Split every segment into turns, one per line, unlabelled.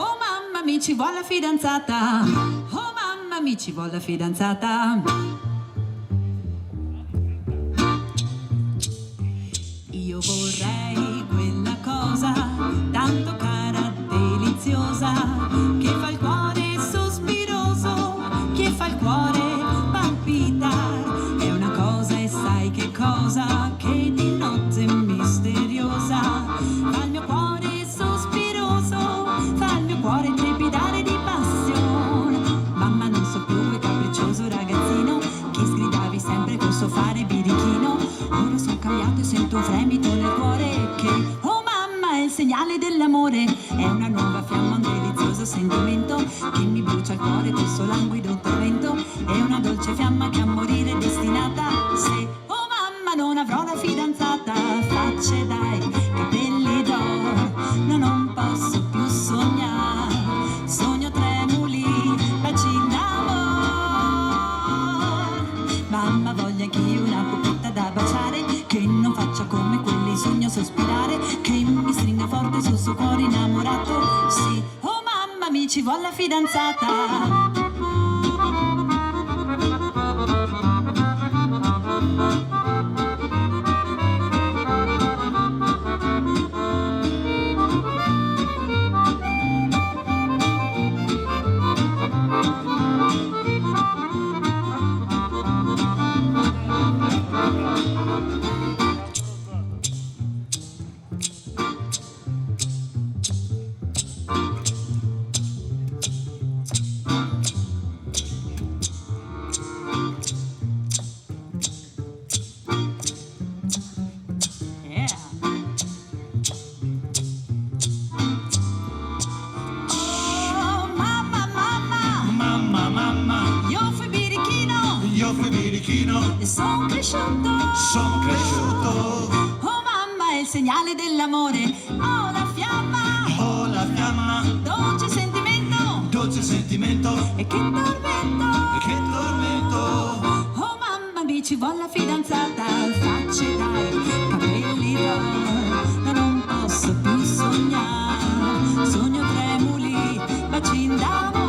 Oh mamma mi ci vuole la fidanzata. Io vorrei quella cosa tanto cara, deliziosa, che fa il cuore sospiroso, che fa il cuore palpitar. È una cosa e sai che cosa, che di notte misteriosa fa il mio cuore sospiroso, fa il mio cuore trepidare di passione. Mamma non so più quel capriccioso ragazzino che sgridavi sempre col suo fare birichino. Ora sono cambiato e sento un fremito nel cuore che, oh mamma, è il segnale dell'amore. È una nuova fiamma, un delizioso sentimento che mi brucia il cuore col suo languido tormento. È una dolce fiamma che a morire è destinata. Se, oh mamma, non avrò la fidanzata, facce dai, capelli d'oro, no, non posso più sognare. Sogno tremuli, baci d'amor. Mamma, voglio anch'io una pupetta da baciare, che non faccia come quelli, sogno sospirare, che mi stringa forte sul suo cuore innamorato. Sì, oh mamma, mi ci vuole la fidanzata.
Son cresciuto.
Oh mamma, è il segnale dell'amore. Oh la fiamma, dolce sentimento, e che tormento. Oh mamma, mi ci vuole la fidanzata, facce dai, capelli d'oro, ma non posso più sognare. Sogno tremuli, bacin d'amor.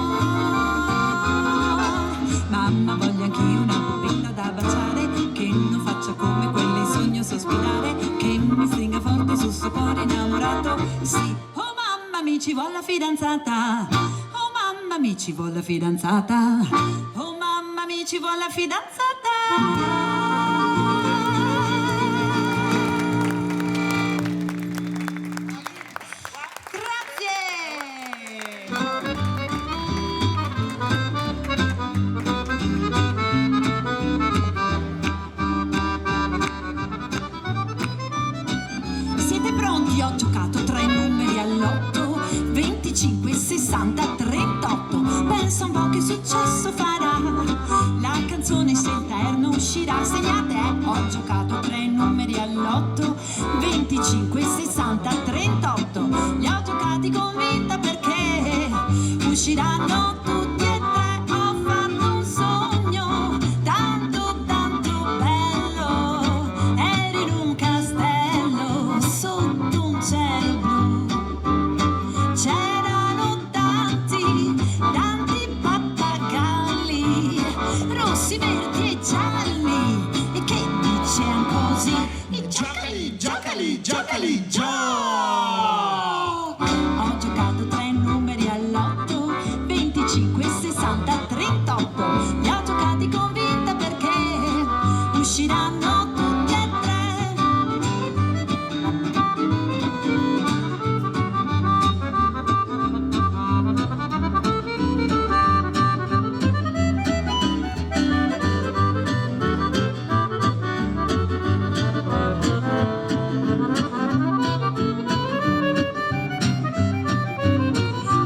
Mamma, voglio anch'io una pupetta da baciare, che non faccia come quelli, sogno sospirare, che mi stringa forte sul suo cuore innamorato. Sì, oh mamma, mi ci vuole la fidanzata. Oh mamma, mi ci vuole la fidanzata. Oh mamma, mi ci vuole la fidanzata. Ho giocato 3 numeri all'otto, 25, 60, 38. Pensa un po' che successo farà. La canzone se il terno uscirà. Segnate, ho giocato 3 numeri all'otto, 25, 60, 38. Li ho giocati convinta perché usciranno tutti e 3. Ho fatto un sogno tanto tanto bello. Ero in un castello sotto un cielo blu. C'erano tanti pappagalli, rossi, verdi e gialli. E che dice ancora? così.
Giocali, giocali, giocali, gio!
Ho giocato 3 numeri all'otto, 25, 60, 38. Li ho giocati convinta perché usciranno tutti e tre.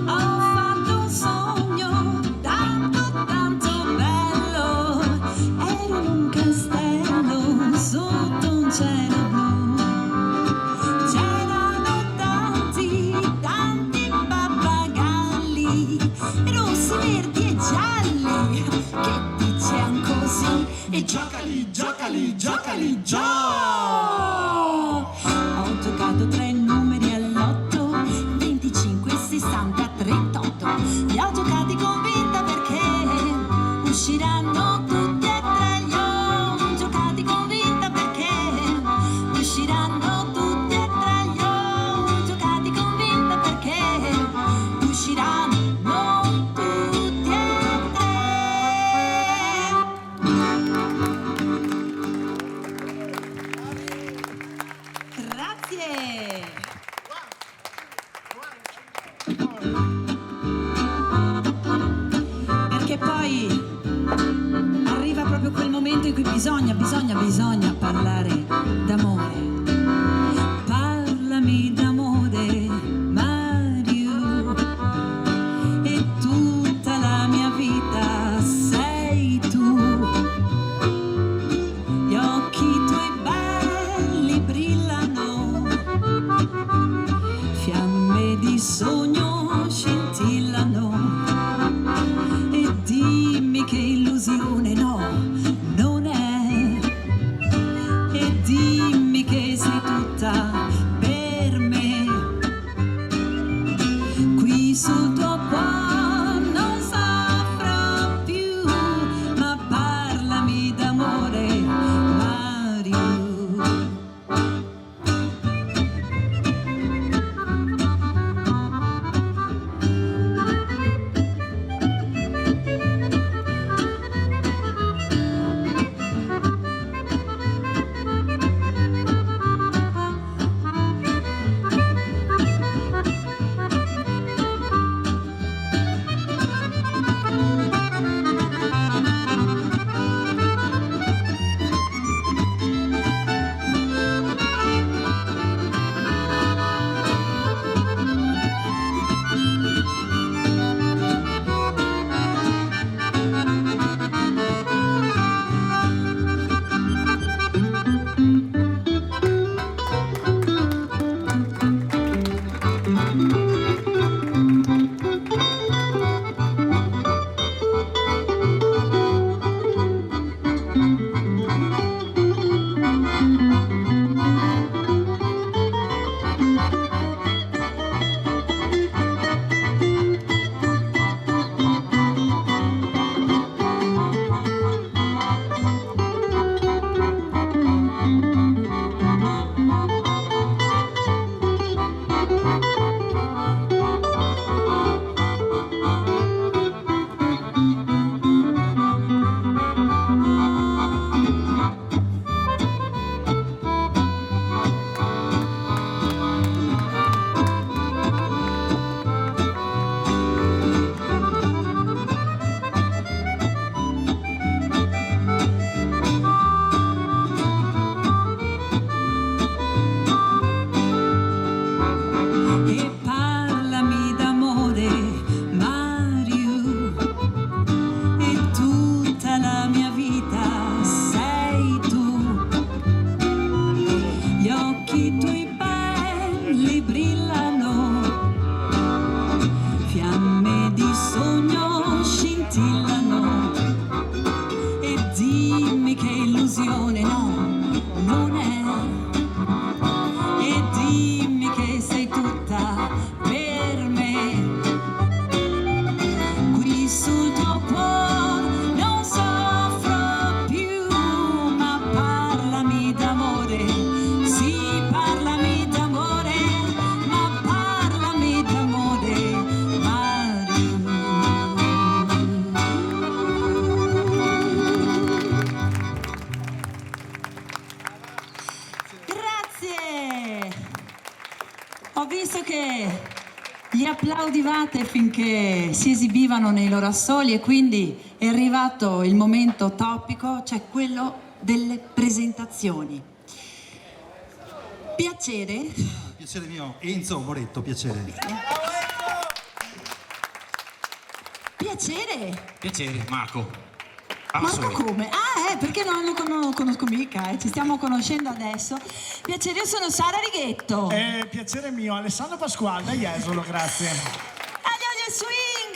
Ho fatto un sogno tanto tanto bello, ero in un castello sotto un cielo blu. C'erano tanti tanti pappagalli, rossi, verdi e gialli, che dicevano così. E
Giocali, giocali, giocali, gio!
ho giocato 3 numeri all'otto, 25, 60, 38. Li ho giocati convinta perché usciranno tutti e tre. Li ho giocati convinta perché visto che gli applaudivate finché si esibivano nei loro assoli e quindi è arrivato il momento topico, cioè quello delle presentazioni. Piacere.
Piacere mio, Enzo Moretto, piacere.
Piacere.
Piacere, Marco.
Marco come? Perché non lo conosco mica, ci stiamo conoscendo adesso. Piacere, io sono Sara Righetto.
Piacere mio, Alessandro Pasquale, da Jesolo, grazie.
Swing!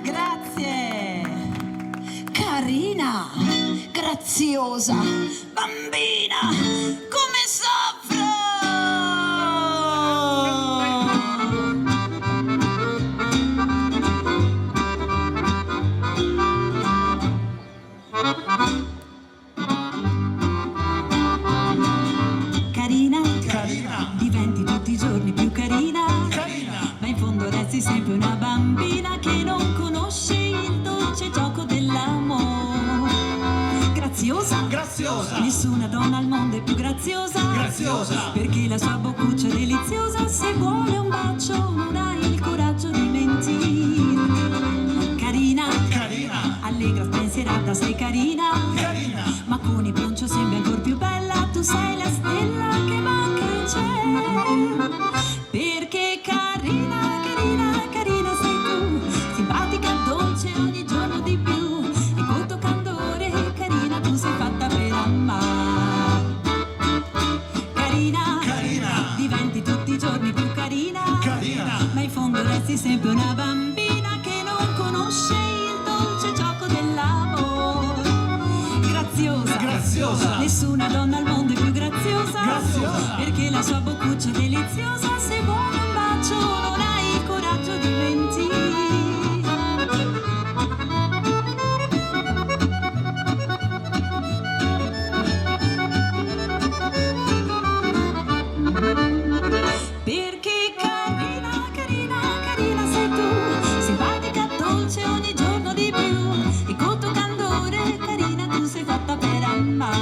Grazie. Carina, graziosa, bambina, come soffro! Carina, diventi tutti i giorni più carina, ma in fondo resti sempre una bambina che non conosce il dolce gioco dell'amore. Graziosa, nessuna donna al mondo è più graziosa, perché la sua boccuccia è deliziosa. Se vuole un bacio non ha il coraggio di mentire. Carina, allegra, spensierata, sei carina, ma con il broncio sembri ancor più bella. Tu sei la stella che manca in cielo, perché carina sei tu, simpatica, dolce, ogni giorno di più, e con tuo candore, carina, tu sei fatta per amare. Carina, diventi tutti i giorni più carina, ma in fondo resti sempre una bambina che non conosce il dolce gioco dell'amore. Graziosa, nessuna donna al mondo è più graziosa, perché la sua boccuccia è deliziosa. Se vuole un bacio non hai il coraggio di mentire. Perché carina sei tu, simpatica, dolce, ogni giorno di più, e con tuo candore, carina, tu sei fatta per amare.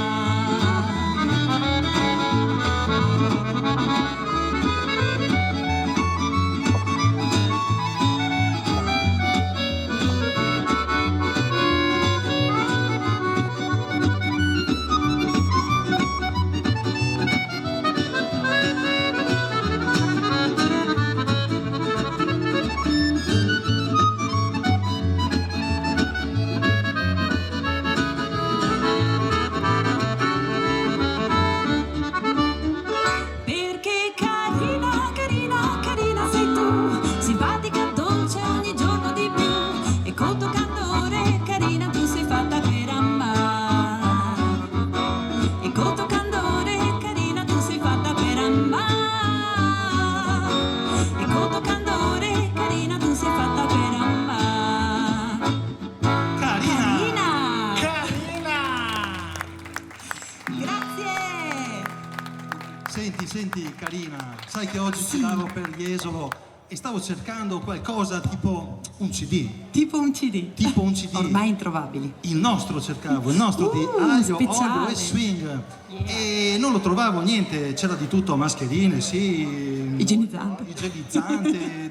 Senti carina, sai che oggi giravo per Jesolo e stavo cercando qualcosa tipo un CD.
Tipo un CD.
Ormai
introvabili.
Il nostro cercavo, il nostro di aglio, olio e swing. E non lo trovavo niente, c'era di tutto, mascherine, sì. Igienizzante,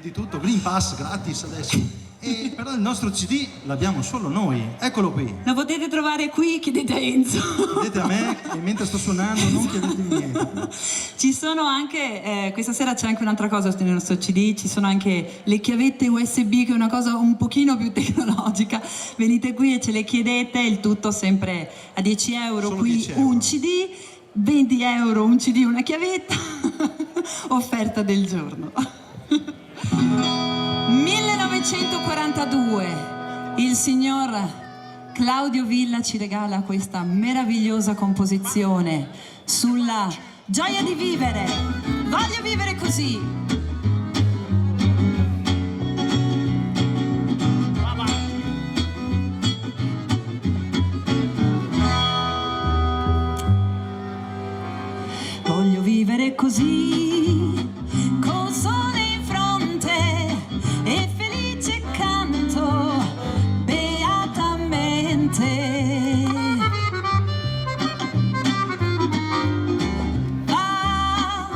di tutto, Green Pass gratis adesso. E però il nostro CD l'abbiamo solo noi, eccolo qui.
Lo potete trovare qui, chiedete a Enzo.
Chiedete a me e mentre sto suonando non chiedetemi niente.
Ci sono anche, questa sera c'è anche un'altra cosa nel nostro CD, ci sono anche le chiavette USB, che è una cosa un pochino più tecnologica. Venite qui e ce le chiedete, il tutto sempre a 10 euro,
Solo
qui
10 euro.
Un CD, 20 euro un CD, una chiavetta, offerta del giorno. 1942, il signor Claudio Villa ci regala questa meravigliosa composizione sulla gioia di vivere. Voglio vivere così. Voglio vivere così, col sole in fronte e felice canto beatamente. Va,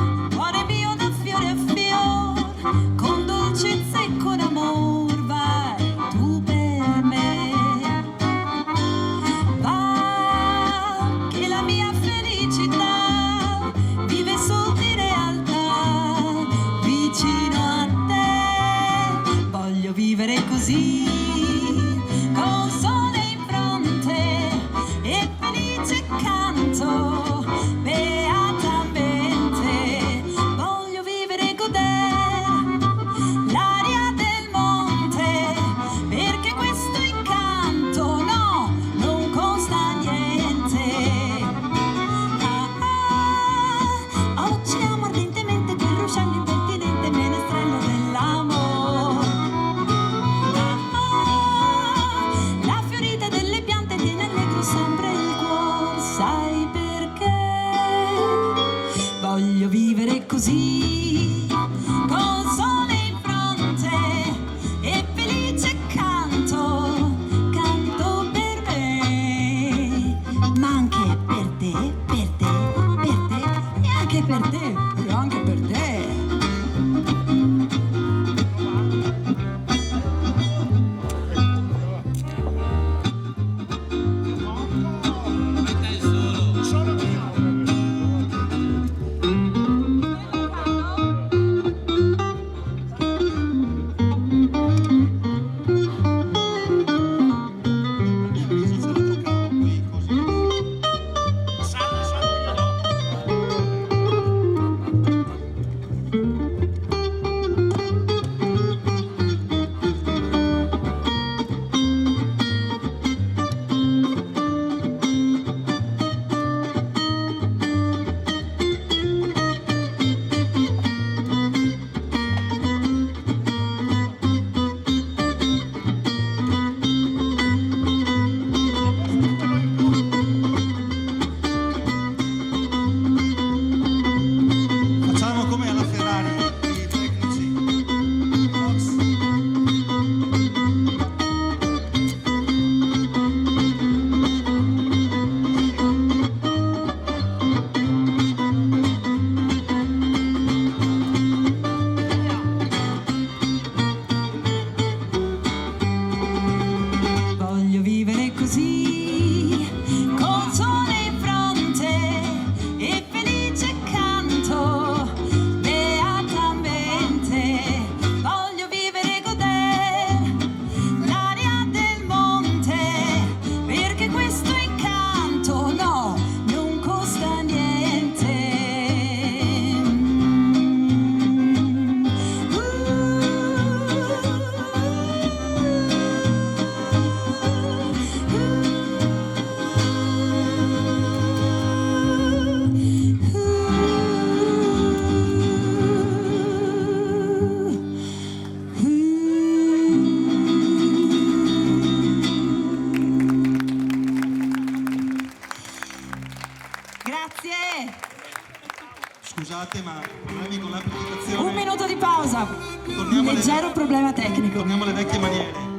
Grazie.
Scusate, ma problemi con l'amplificazione.
Un minuto di pausa.
Torniamo
Leggero problema tecnico.
Torniamo alle vecchie maniere.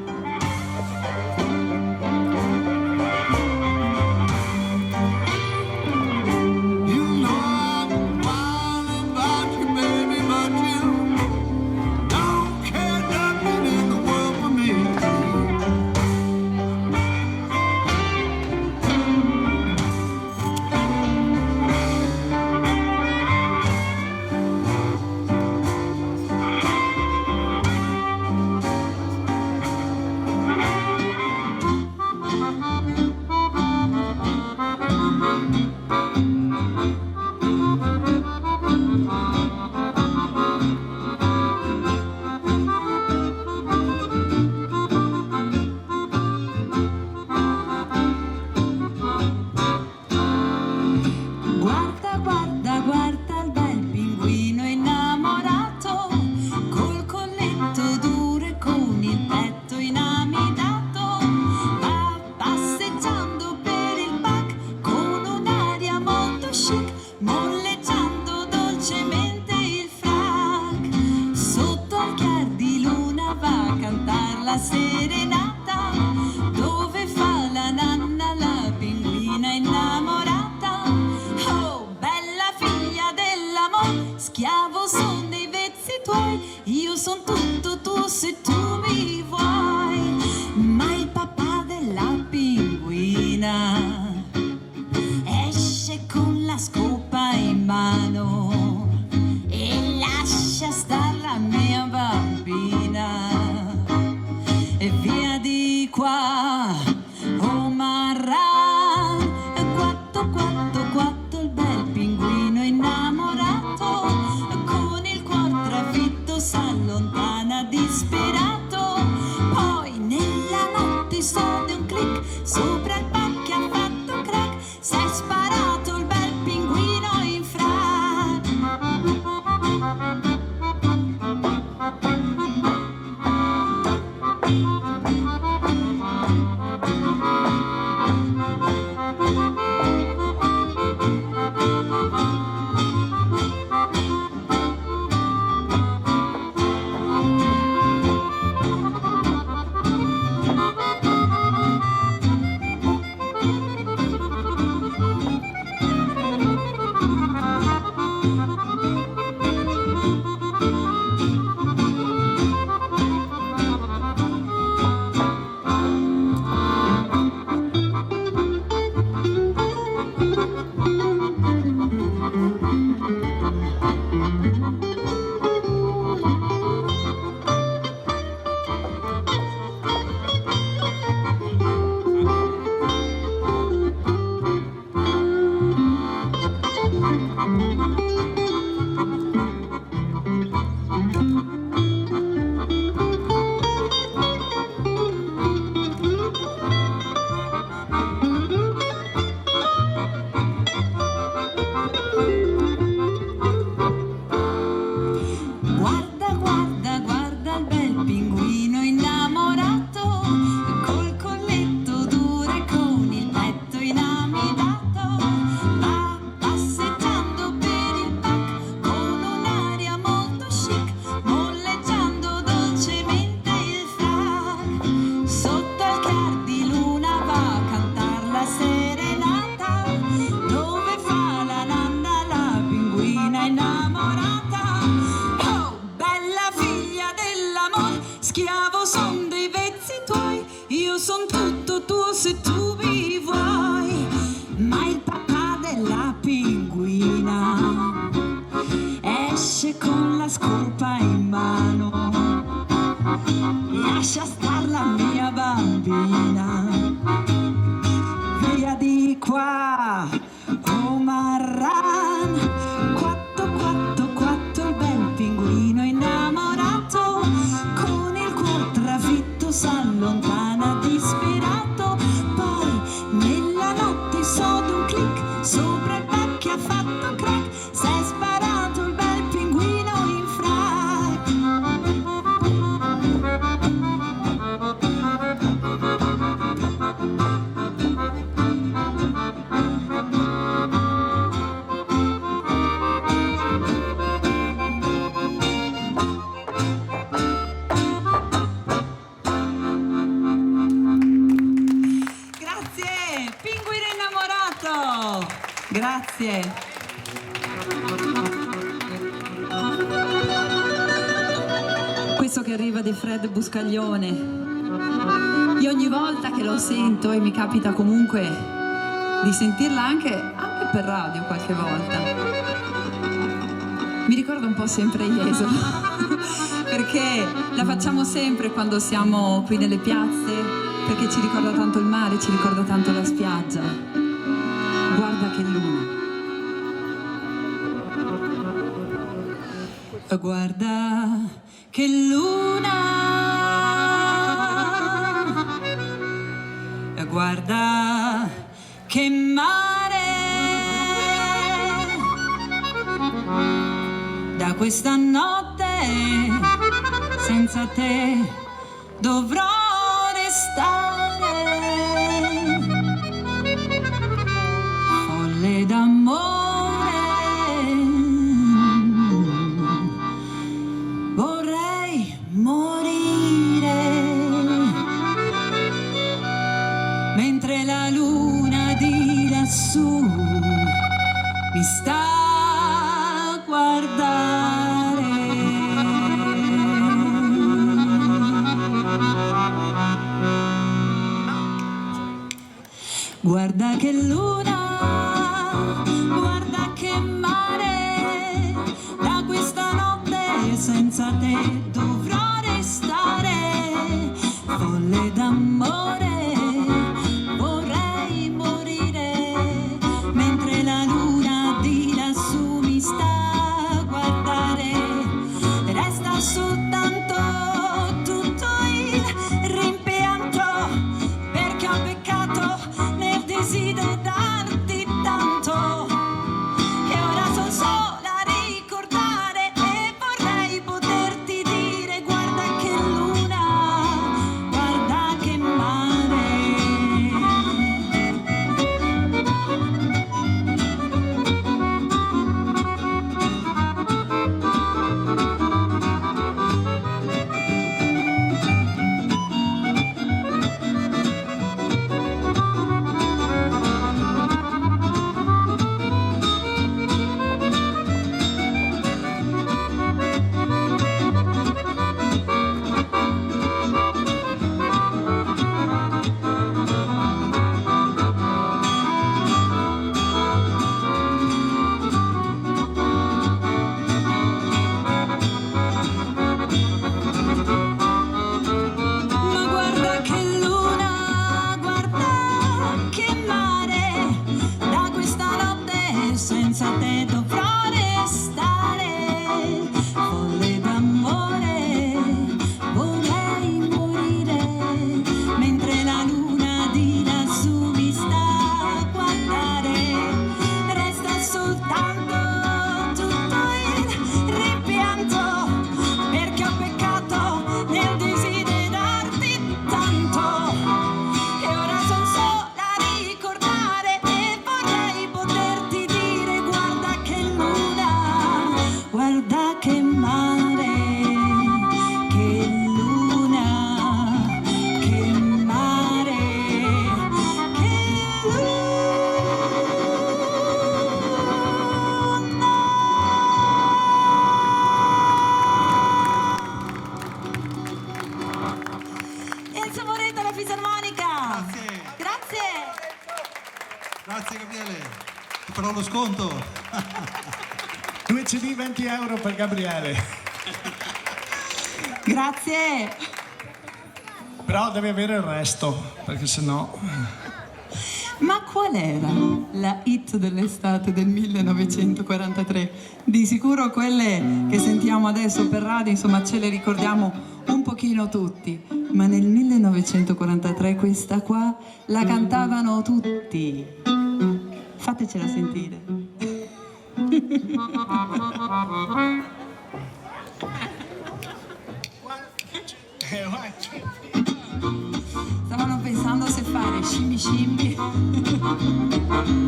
Schiavo son dei vezzi tuoi, io son tutto tuo se tu mi vuoi. Ma il papà della pinguina esce con la scopa in mano e lascia star la mia bambina. E via di qua, oh Marran, quatto, quatto, quatto, il bel pinguino innamorato, con il cuor trafitto s'allontana disperato. Poi nella notte sode un click sopra il pacchi ha fatto crack, s'è sparato il bel pinguino in frac. Schiavo son dei vezzi tuoi, io son tutto tuo se tu mi vuoi. Ma il papà della pinguina esce con la scopa in mano, lascia star la mia bambina. Via di qua, oh Marran, quatto, quatto, quatto, il bel pinguino innamorato, con il cuor trafitto s'allontana disperato. Poi nella notte sode un click sopra il pacchi ha fatto crack, s'è sparato il bel pinguino in frac. Grazie. Questo che arriva di Fred Buscaglione. Io ogni volta che lo sento, e mi capita comunque di sentirla anche per radio qualche volta, mi ricorda un po' sempre Jesolo, perché la facciamo sempre quando siamo qui nelle piazze, perché ci ricorda tanto il mare, ci ricorda tanto la spiaggia. Guarda che luna. Guarda che luna. Guarda che mare. Da questa notte senza te dovrò restare, folle d'amore, vorrei morire, mentre la luna di lassù mi sta a guardare. Guarda che luna, guarda che mare, da questa notte senza te dovrò restare, folle d'amore, vorrei morire, mentre la luna di lassù mi sta a guardare, resta soltanto tutto il rimpianto, perché ho peccato nel desiderarti tanto, e ora son sola a ricordare e vorrei poterti dire guarda che luna, guarda che mare. Ma guarda che luna, guarda che mare, da questa notte senza te dovrò restare, folle d'amore, vorrei morire, mentre la luna di lassù mi sta a guardare, resta soltanto tutto il rimpianto, perché ho peccato nel desiderarti tanto, e ora son sola a ricordare e vorrei poterti dire guarda che luna, guarda che mare, che luna, che mare, che luna. Enzo Moretti alla fisarmonica. Grazie.
Grazie Gabriele, ti farò lo sconto.
2 CD, 20 euro per Gabriele.
Grazie.
Però devi avere il resto, perché sennò...
Ma qual era la hit dell'estate del 1943? Di sicuro quelle che sentiamo adesso per radio, insomma, ce le ricordiamo un pochino tutti. Ma nel 1943 questa qua la cantavano tutti. Fatecela sentire. Stavano pensando se fare scimmi scimmi.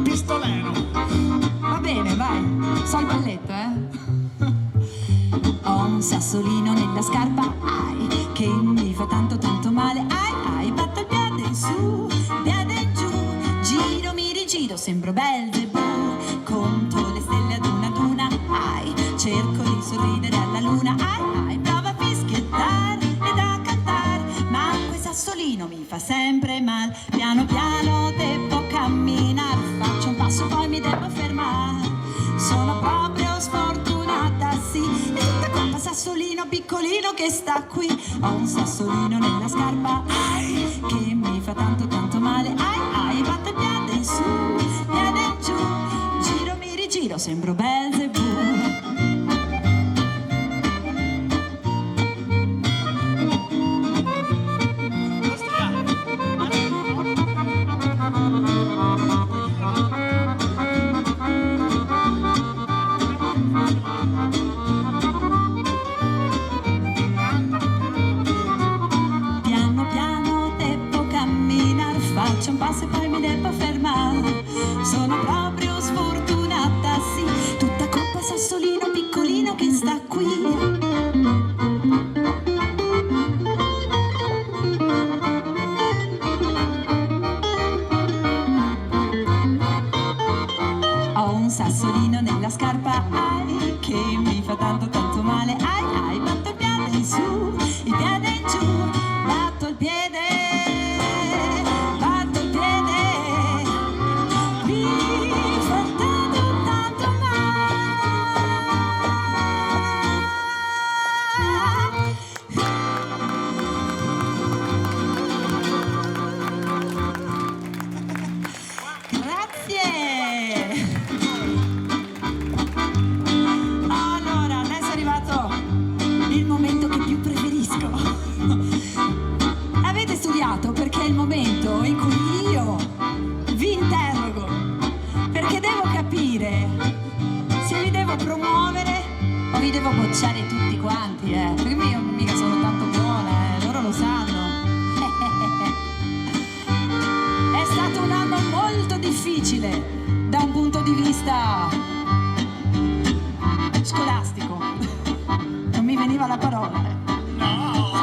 Pistolero.
Va bene, vai. So il balletto, Ho un sassolino nella scarpa, ai, che mi fa tanto tanto male, ai, ai, batto il piede in su, piede in giù, giro, mi rigiro, sembro Belzebù, piccolino che sta qui. Ho un sassolino nella scarpa, ai, che mi fa tanto tanto male. Ai, ai, batto il piede in su, piede in giù, giro mi rigiro, sembro Belzebù. Faccio un passo e poi mi devo fermare. Sono proprio sfortunata, sì. Tutta colpa sassolino piccolino che sta qui. Ho un sassolino nella scarpa, ai, che mi fa tanto tanto male. Ai, ai, batto il piede in su, il piede in giù, batto il piede. Allora, adesso è arrivato il momento che più preferisco. Avete studiato perché è il momento in cui io vi interrogo, perché devo capire se vi devo promuovere o vi devo bocciare tutti quanti, perché io mica sono tanto buona, loro lo sanno. È stato un anno molto difficile da un punto di vista scolastico. Non mi veniva la parola. No!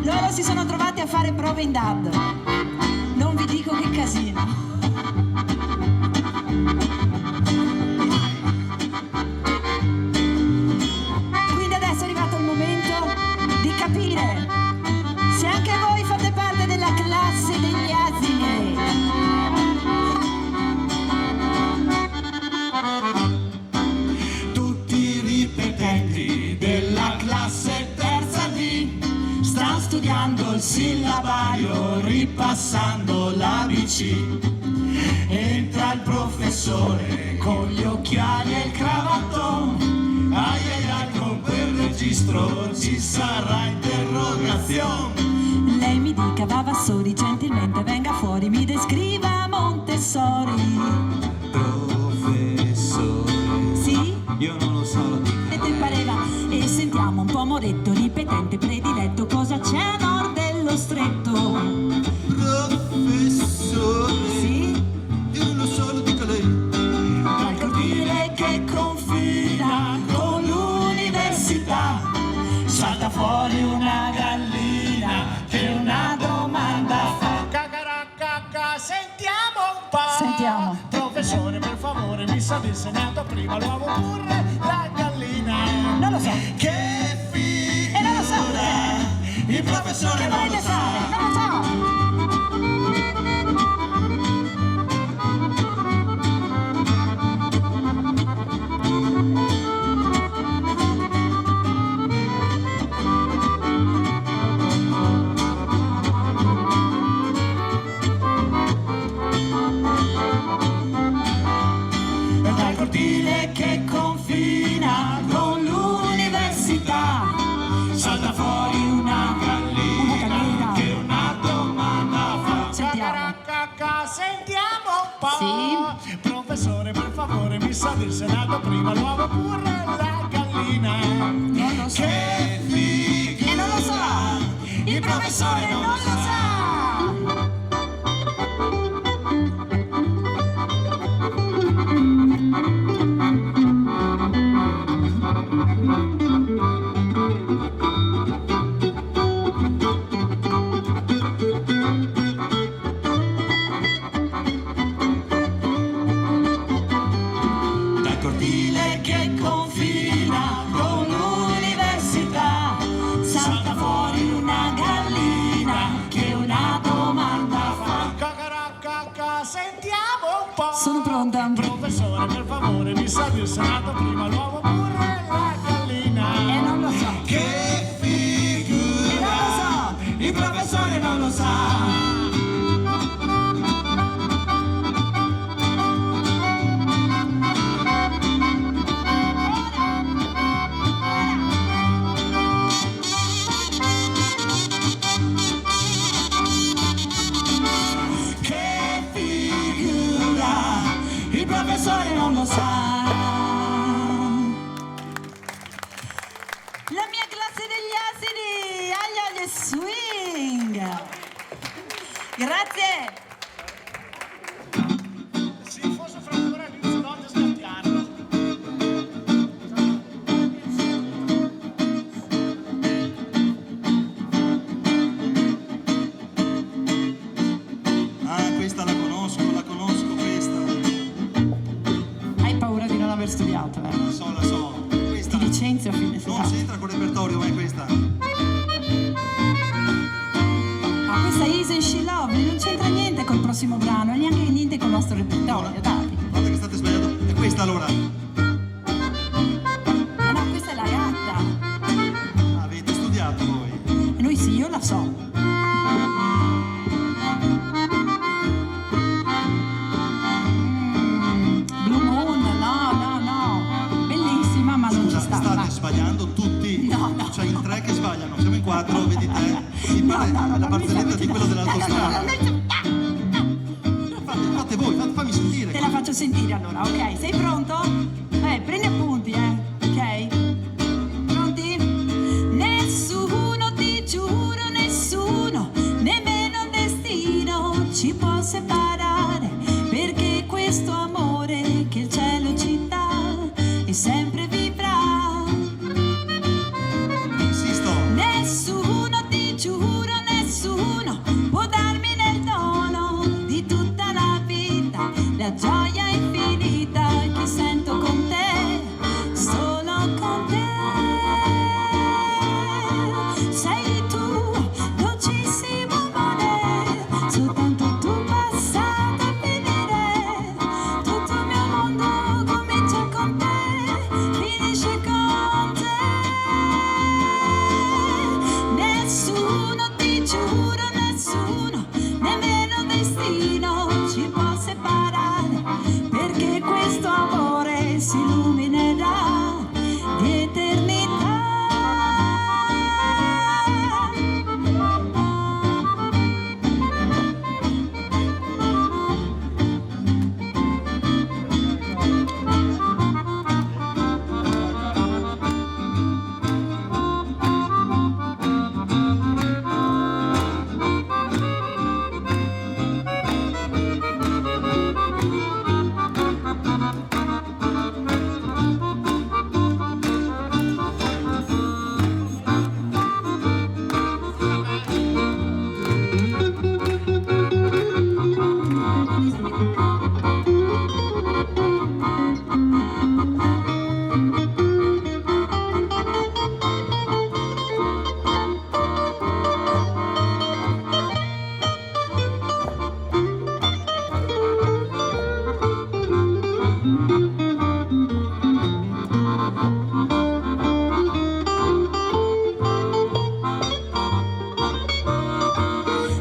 Loro si sono trovati a fare prove in DAD. Non vi dico che casino. Quindi adesso è arrivato il momento di capire se anche voi fate parte della classe degli asini.
Tutti i ripetenti della classe terza D stanno studiando il sillabario, ripassando l'ABC. Entra il professore con gli occhiali e il cravattone. Ai ai ai, con quel registro ci sarà interrogazione.
Lei mi dica, va Vassori, gentilmente venga fuori, mi descriva Montessori.
Professore,
Sì?
io non lo so, lo dico.
E te pareva? E sentiamo un po' Moretto, ripetente prediletto, cosa c'è a nord dello stretto?
Professore,
Sì?
io non lo so, lo dica lei.
Dal cortile che confina con l'università salta fuori una gallina che una domanda fa.
Cacaracca, sentiamo un po'.
Sentiamo.
Professore, per favore, mi sa insegnato prima l'uovo oppure la gallina.
Non lo so.
Che figura!
E non lo so.
Il professore
Che
non lo
volete
sa.
fare? Non lo so.
Dal cortile che confina con l'università salta fuori una gallina che una domanda fa.
Sentiamo.
Cacaracca, sentiamo un po'.
Sì?
Professore, per favore, mi sa insegnato prima l'uovo oppure la gallina.
Non lo so.
Che figura!
E non lo so. Il professore non lo sa.
Dal cortile che confina con l'università salta fuori una gallina che una domanda fa.
Cacaracca, sentiamo un po'.
Sono pronta.
Professore, per favore, mi sa insegnato prima l'uovo oppure
cosa. Il professore non lo sa.
La mia classe degli asini, agli e swing. Grazie.
Se fosse fra un'ora all'inizio notte scattiarlo.
Ah, questa la conosco questa.
Hai paura di non aver studiato, eh?
La so. Questa.
Ti licenzio a fine
Non
serata.
c'entra con il repertorio, ma è questa.
Ma questa Easy and She Love non c'entra niente col prossimo brano e neanche niente col nostro repertorio, dai.
Guarda che state sbagliando. È questa allora.
Ah no, questa è la gatta.
Avete studiato voi?
E noi sì, io la so. Blue Moon, no. Bellissima, ma non ci sta.
State
vai.
sbagliando tutti.
No.
C'è in 3 che sbagliano, siamo in 4, vedi te. Mi pare
No,
la barzelletta di quello dell'autostrada.
No.
Fate voi, fammi sentire.
Te la faccio sentire allora, ok? Sei pronto? Prendi appunti, ok? Pronti? Nessuno, ti giuro, nessuno, nemmeno il destino ci può separare, perché questo amore che il cielo ci dà è sempre vivrà.
Insisto.
Nessuno, ti giuro, nessuno può darmi nel dono di tutta la vita la gioia infinita che sento con te, solo con te. Sei tu, dolcissimo amore, soltanto tu passato a finire. Tutto il mio mondo comincia con te, finisce con te. Nessuno, ti giuro, nessuno, nemmeno il destino ci può separare, perché questo amore si illuminerà di eternità.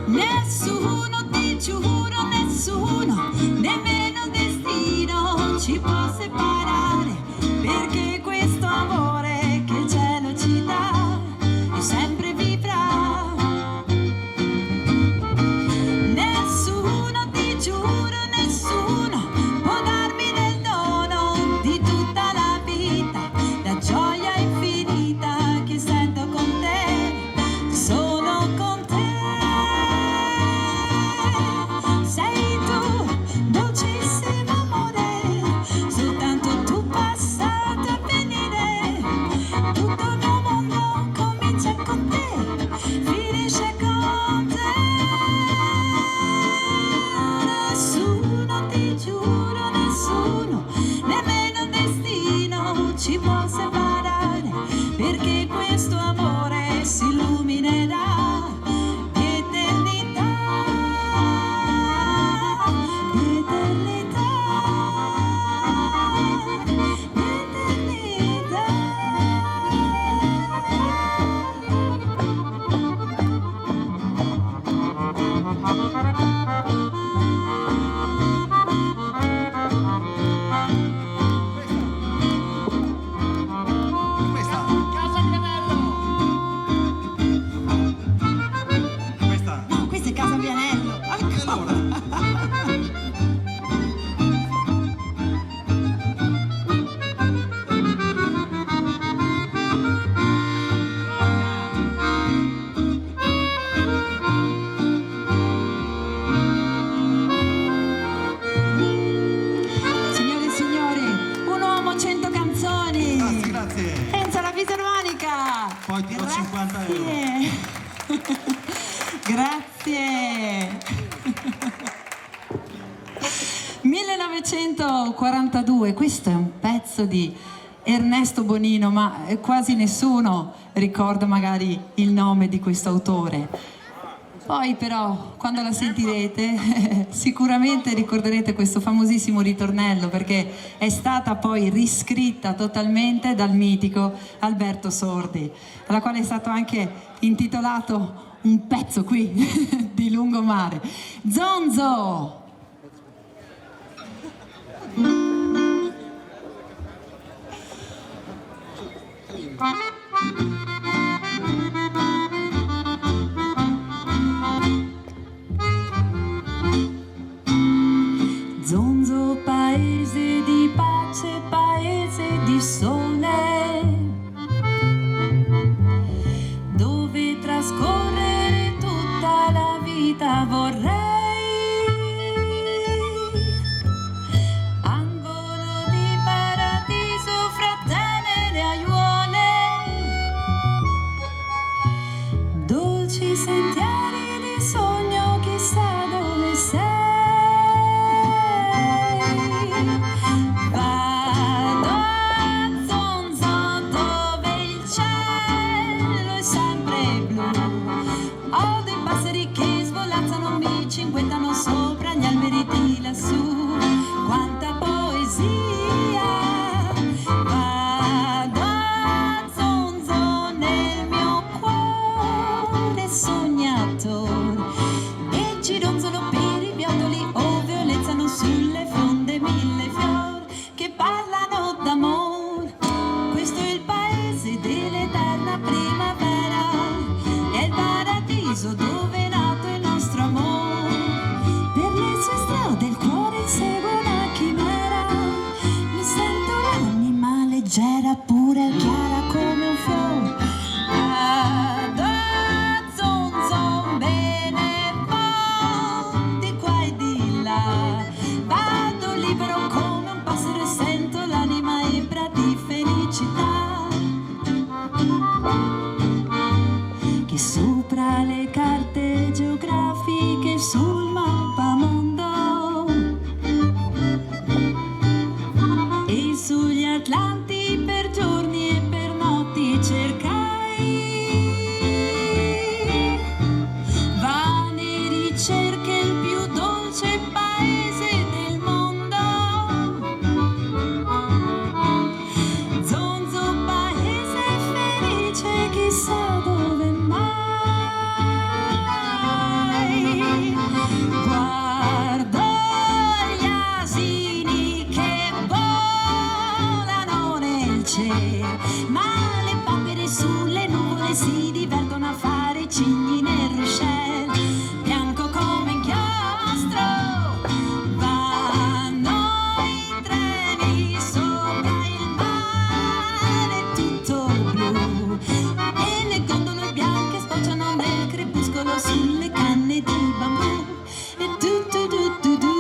Nessuno, ti giuro, nessuno, nemmeno il destino ci può separare, perché questo amore che il cielo ci dà è sempre vivrà. Nessuno, ti giuro, nessuno può darmi nel dono di tutta la vita la gioia infinita che sento con te, solo con te. Sei tu, dolcissimo amore, soltanto tu passato a Grazie. 1942, questo è un pezzo di Ernesto Bonino, ma quasi nessuno ricorda magari il nome di questo autore. Poi però, quando la sentirete, sicuramente ricorderete questo famosissimo ritornello, perché è stata poi riscritta totalmente dal mitico Alberto Sordi, alla quale è stato anche intitolato un pezzo qui di lungomare. Zonzo! Zonzo, paese di pace, paese di sole, dove trascorrere tutta la vita vorrei. Angolo di paradiso fra tenere aiuole, dolci sentieri di sogno, chissà dove sei. Vado a Zonzo dove il cielo è sempre blu, ho dei passeri che svolazzano, mi cinguettano sopra gli alberi di lassù. Quanta poesia! Vado a Zonzo nel mio cuore sognatore, e gironzolo per i viottoli ove olezzano sulle fronde mille fior che parlano d'amor. Questo è il paese dell'eterna primavera, è il paradiso dove è nato il nostro amore. Per le sue strade il cuore insegue una chimera, mi sento l'anima leggera, pure chiara come un fiore. Vado a Zonzo, bene va di qua e di là, vado libero come un passero e sento l'anima ebra di felicità, che sopra le carte geografiche sul mappamondo e sugli atlanti per giorni e per notti cercai vane ricerche, il più dolce paese del mondo. Zonzo, paese felice, chissà dove mai. Guardo gli asini che volano nel cielo, ma le papere sulle nuvole si divertono a fare cigni nel ruscello, bianco come inchiostro. Vanno i treni sopra il mare tutto blu, e le gondole bianche sfociano nel crepuscolo sulle canne di bambù. E tu tu tu tu tu.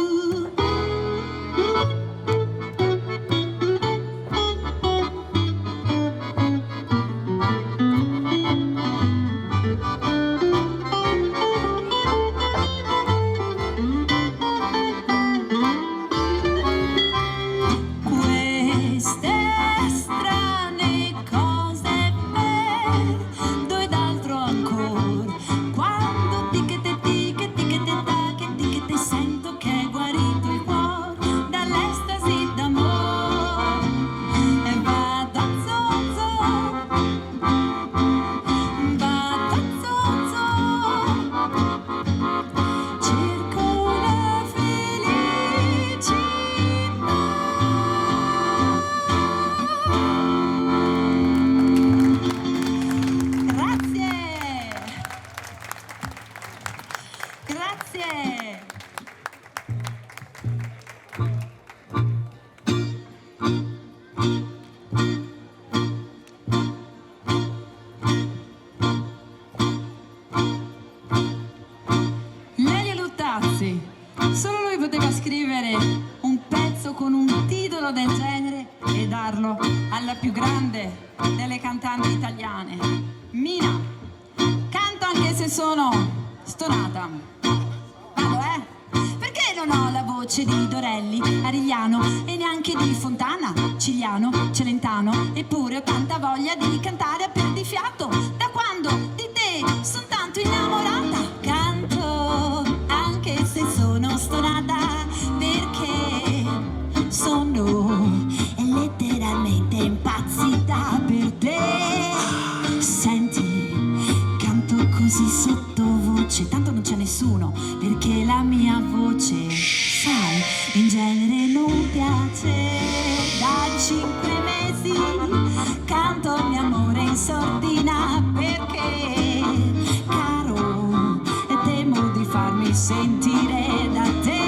Queste strane cose vedo ed altro ancora, quando tichete ta, che tichete sento che è guarito il cuore dall'estasi d'amore. E vado a Zonzo, cerco la felicità. Grazie! Grazie! Lelio Luttazzi, solo lui poteva scrivere un pezzo con un titolo del genere e darlo alla più grande delle cantanti italiane, Mina. Canto anche se sono Stonata. Vado, perché non ho la voce di Dorelli, Arigliano e neanche di Fontana, Cigliano, Celentano, eppure ho tanta voglia di cantare a perdifiato. Da quando di te sono tanto innamorata, canto anche se sono stonata, perché sono letteralmente impazzita per te. Senti, canto così sottovoce, tanto non c'è nessuno, perché la mia voce, sai, in genere non piace. Da 5 mesi canto mio amore in sordina, perché, caro, temo di farmi sentire da te.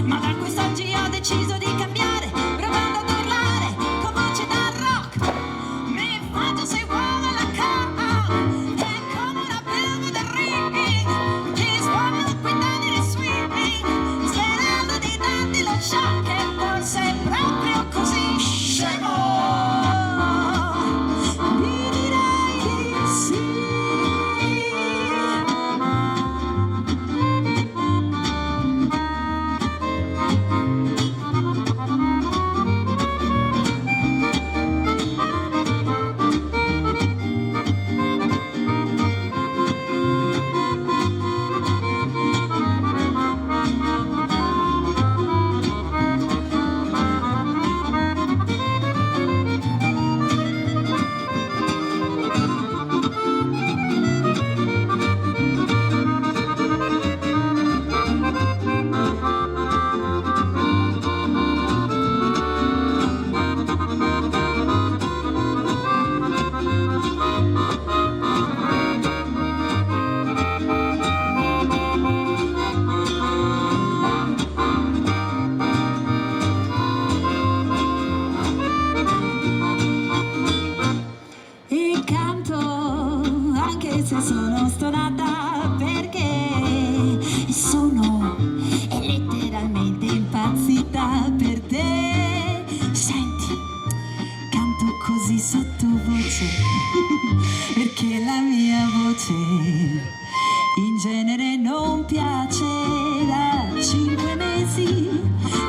Ma da quest'oggi ho deciso di cambiare, provando ad urlare con voce da rock. Mi faccio say wanna la car, e come una belva da ring, ti sfuomo qui di sweeping, sperando di darti lo shock, e forse è proprio così scemo. Mi direi di sì. E canto anche se sono stonata, perché sono letteralmente impazzita per te. Senti, canto così sottovoce, perché la mia voce in genere non piace. Da 5 mesi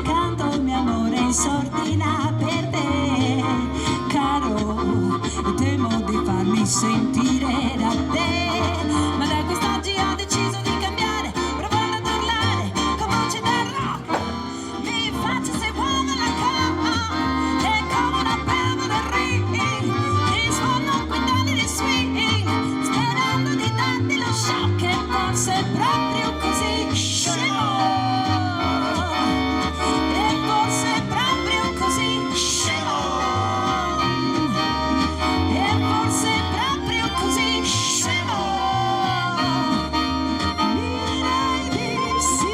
canto il mio amore in sordina per te, caro, temo di farmi sentire da te. Ma da quest'oggi ho deciso di cambiare, provando ad urlare con voce da rock. Mi faccio say wanna la car, e come una belva da ring, ti suono quei di swing, sperando di darti lo shock, e forse è proprio così scemo. E forse è proprio così scemo. E forse è proprio così scemo. Mi direi di sì.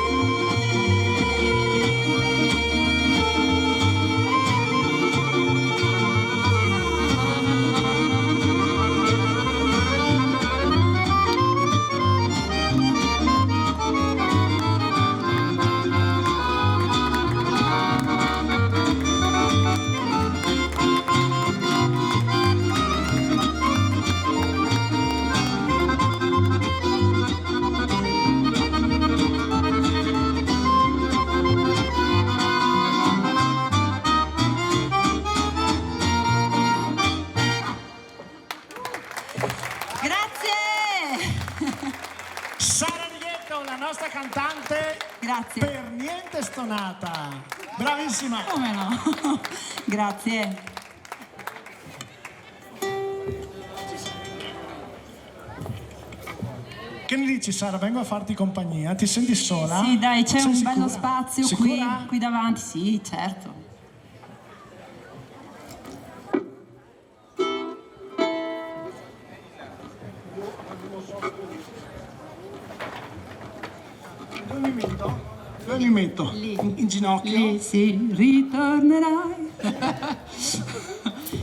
Sara Rietto, la nostra cantante,
Grazie.
per niente stonata. Bravissima.
Come no? Grazie.
Che ne dici, Sara? Vengo a farti compagnia. Ti senti sola?
Sì, dai, c'è
Sei
un
sicura?
bello spazio qui,
Sicura?
qui davanti, sì, certo.
Dove mi metto?
Lì.
In ginocchio?
Lì, sì, ritornerai.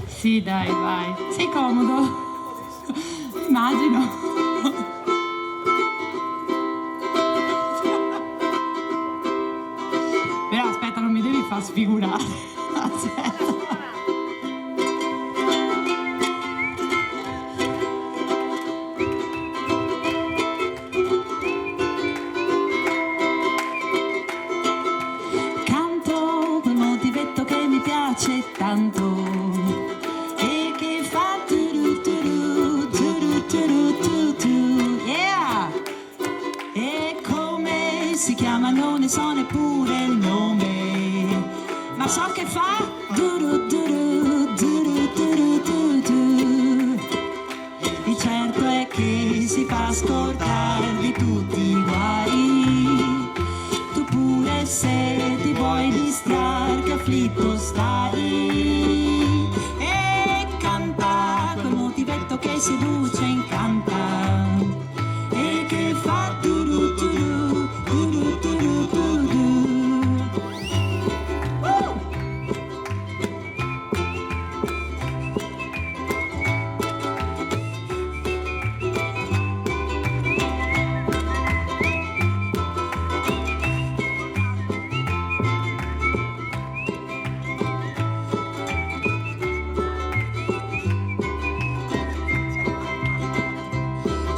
Sì, dai, vai. Sei comodo? Immagino. Però aspetta, non mi devi far sfigurare. Aspetta. tanto e che fa turu turu turu turu turu turu. Yeah! E come si chiama non ne so neppure il nome, ma so che fa duru duru duru duru duru duru. Il certo è che si fa scordare di tutti i guai. Tu pure se ti vuoi distrarre che afflitto stai, e canta quel motivetto che seduce e incanta e che fa turu turu turu turu turu.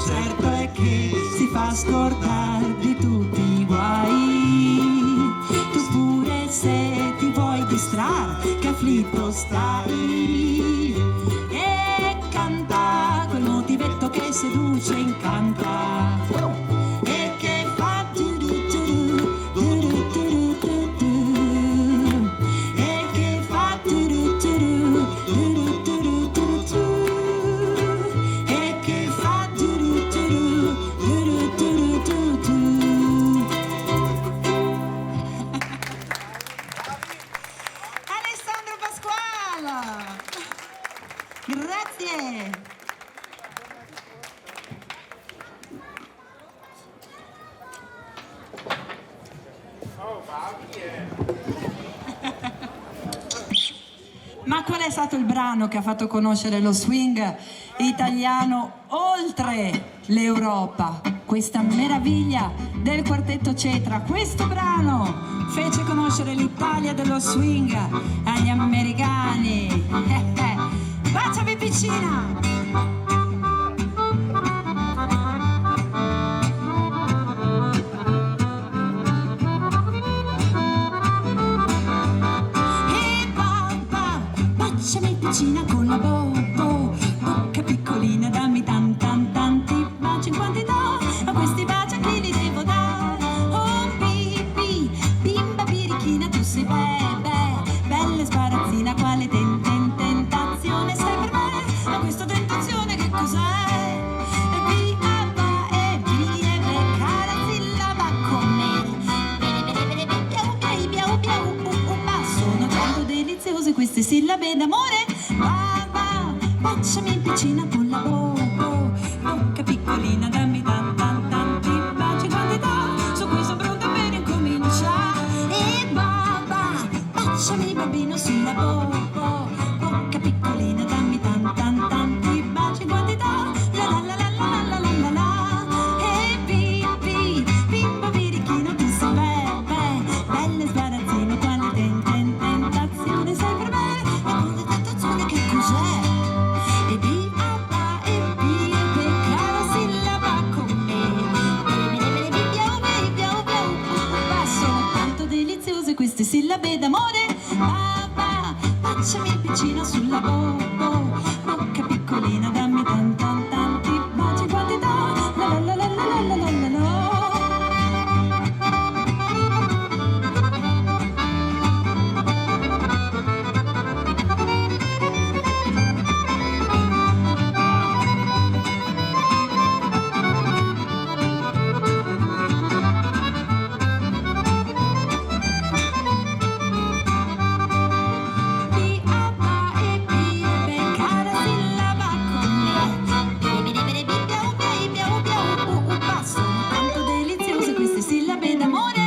Certo è che si fa scordare di tutti i guai. Tu pure se ti vuoi distrarre che afflitto stai, e canta quel motivetto che seduce e incanta e che fa turu turu turu turu turu, e che fa turu turu turu turu turu, e che fa turu turu turu turu turu. Alessandro Pasquale, grazie. Ma qual è stato il brano che ha fatto conoscere lo swing italiano oltre l'Europa? Questa meraviglia del quartetto Cetra, questo brano fece conoscere l'Italia dello swing agli americani. Baciami piccina! Baciami piccina con la bobo, bocca piccolina, dammi tanti baci in quantità, ma questi baci a chi li devo dare? Oh bibi, bimba birichina, tu sei bella sbarazzina, quale tentazione sei per me? Ma questa tentazione che cos'è? E B-A-B-A e B e B, cara sillaba con me. Bene, biau, sono tanto deliziose queste sillabe d'amore. Baciami piccina con la bobo, bocca piccolina, dammi tanti baci in quantità, su cui sono pronta per incominciare. E baciami bambino sulla bobo, bocca piccolina, dammi tanti baci in quantità. La la la la la la la la. E bimba birichino, tu sei bella sbarazzino, quale tentazione sei per me? E quale tentazione che cos'è? E B-A-B-A e B e B, cara sillaba con me. Sono tanto deliziose queste sillabe d'amore. Baciami piccina sulla bobo, bocca piccolina, dammi tanti baci in quantità. La la la la la la la la la. Sono tanto deliziose queste sillabe d'amore.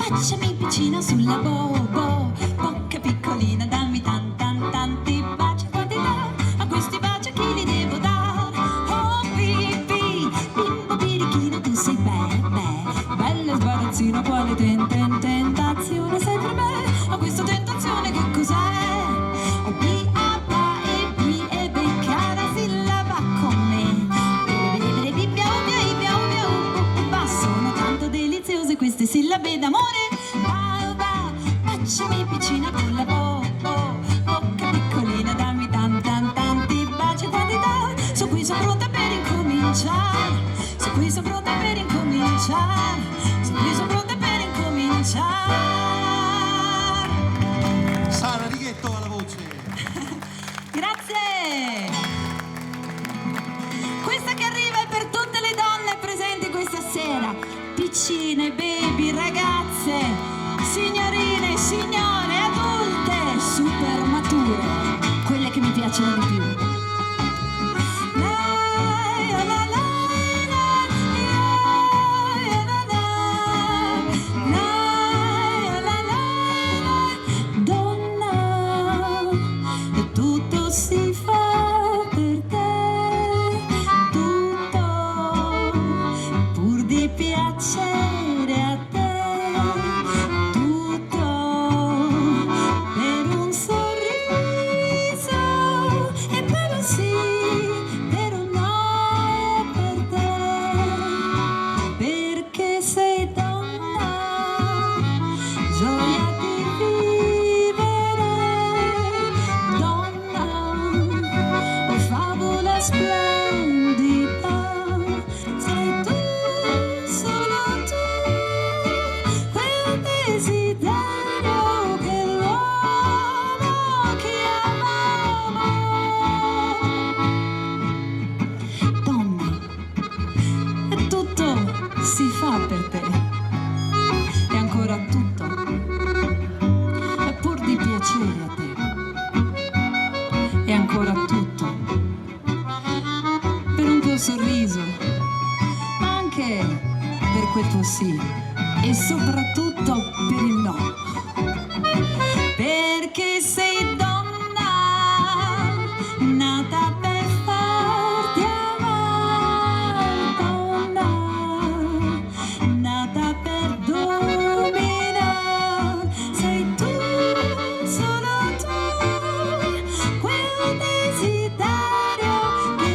Baciami piccina sulla bobo, bocca piccolina, dammi tanti baci in quantità, a questi baci a chi li devo dare? Oh bibi, bimba birichina, tu sei bella sbarazzina, quale tentazione sei per me? A questa tentazione che cos'è? Oh B-A-B-A e B e B, cara sillaba sillabe d'amore. Va, va, baciami piccina con la bocca piccolina, dammi tanti baci quantità. Sono qui, sono pronta per incominciare. Sono qui, sono pronta per incominciare. Sono qui, sono pronta per incominciare.
Sara Righetto alla voce.
Grazie. Questa che arriva è per tutte le donne presenti questa sera. Piccine, baby, ragazze, signorine, signore, adulte, super mature, quelle che mi piacciono di più. Sorriso, ma anche per quel tuo sì e soprattutto per il no, perché sei donna nata per farti amare, donna nata per dominare, sei tu, solo tu, quel desiderio che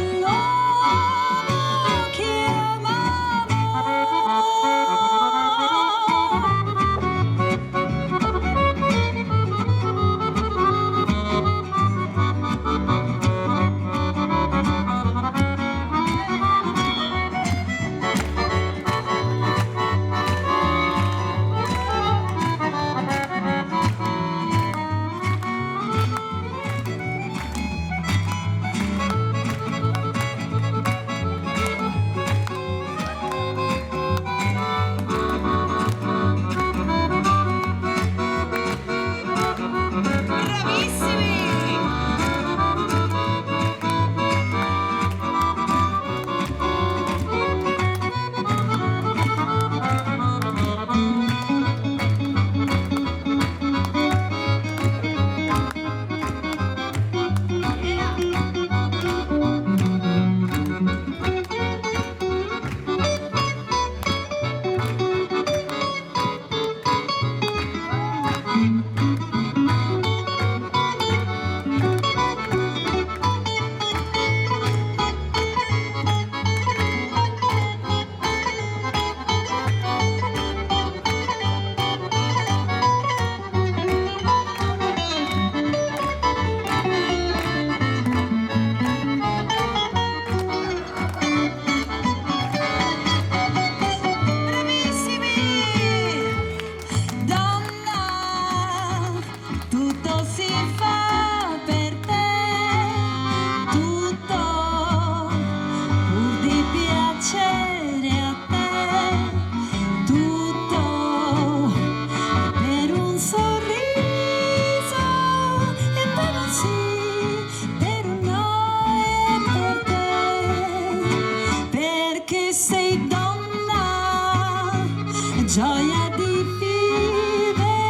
gioia di vivere,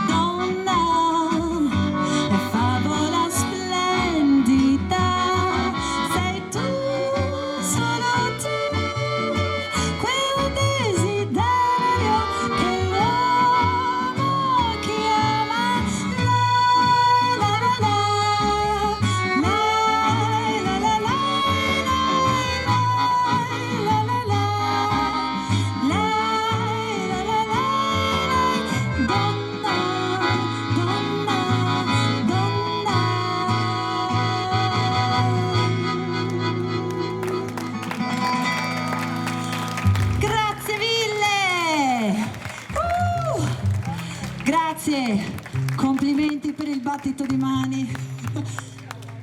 donna, è favola splendida, sei tu, solo tu, quel desiderio che l'uomo chiama la la la la, la la la la, la la la la. mani.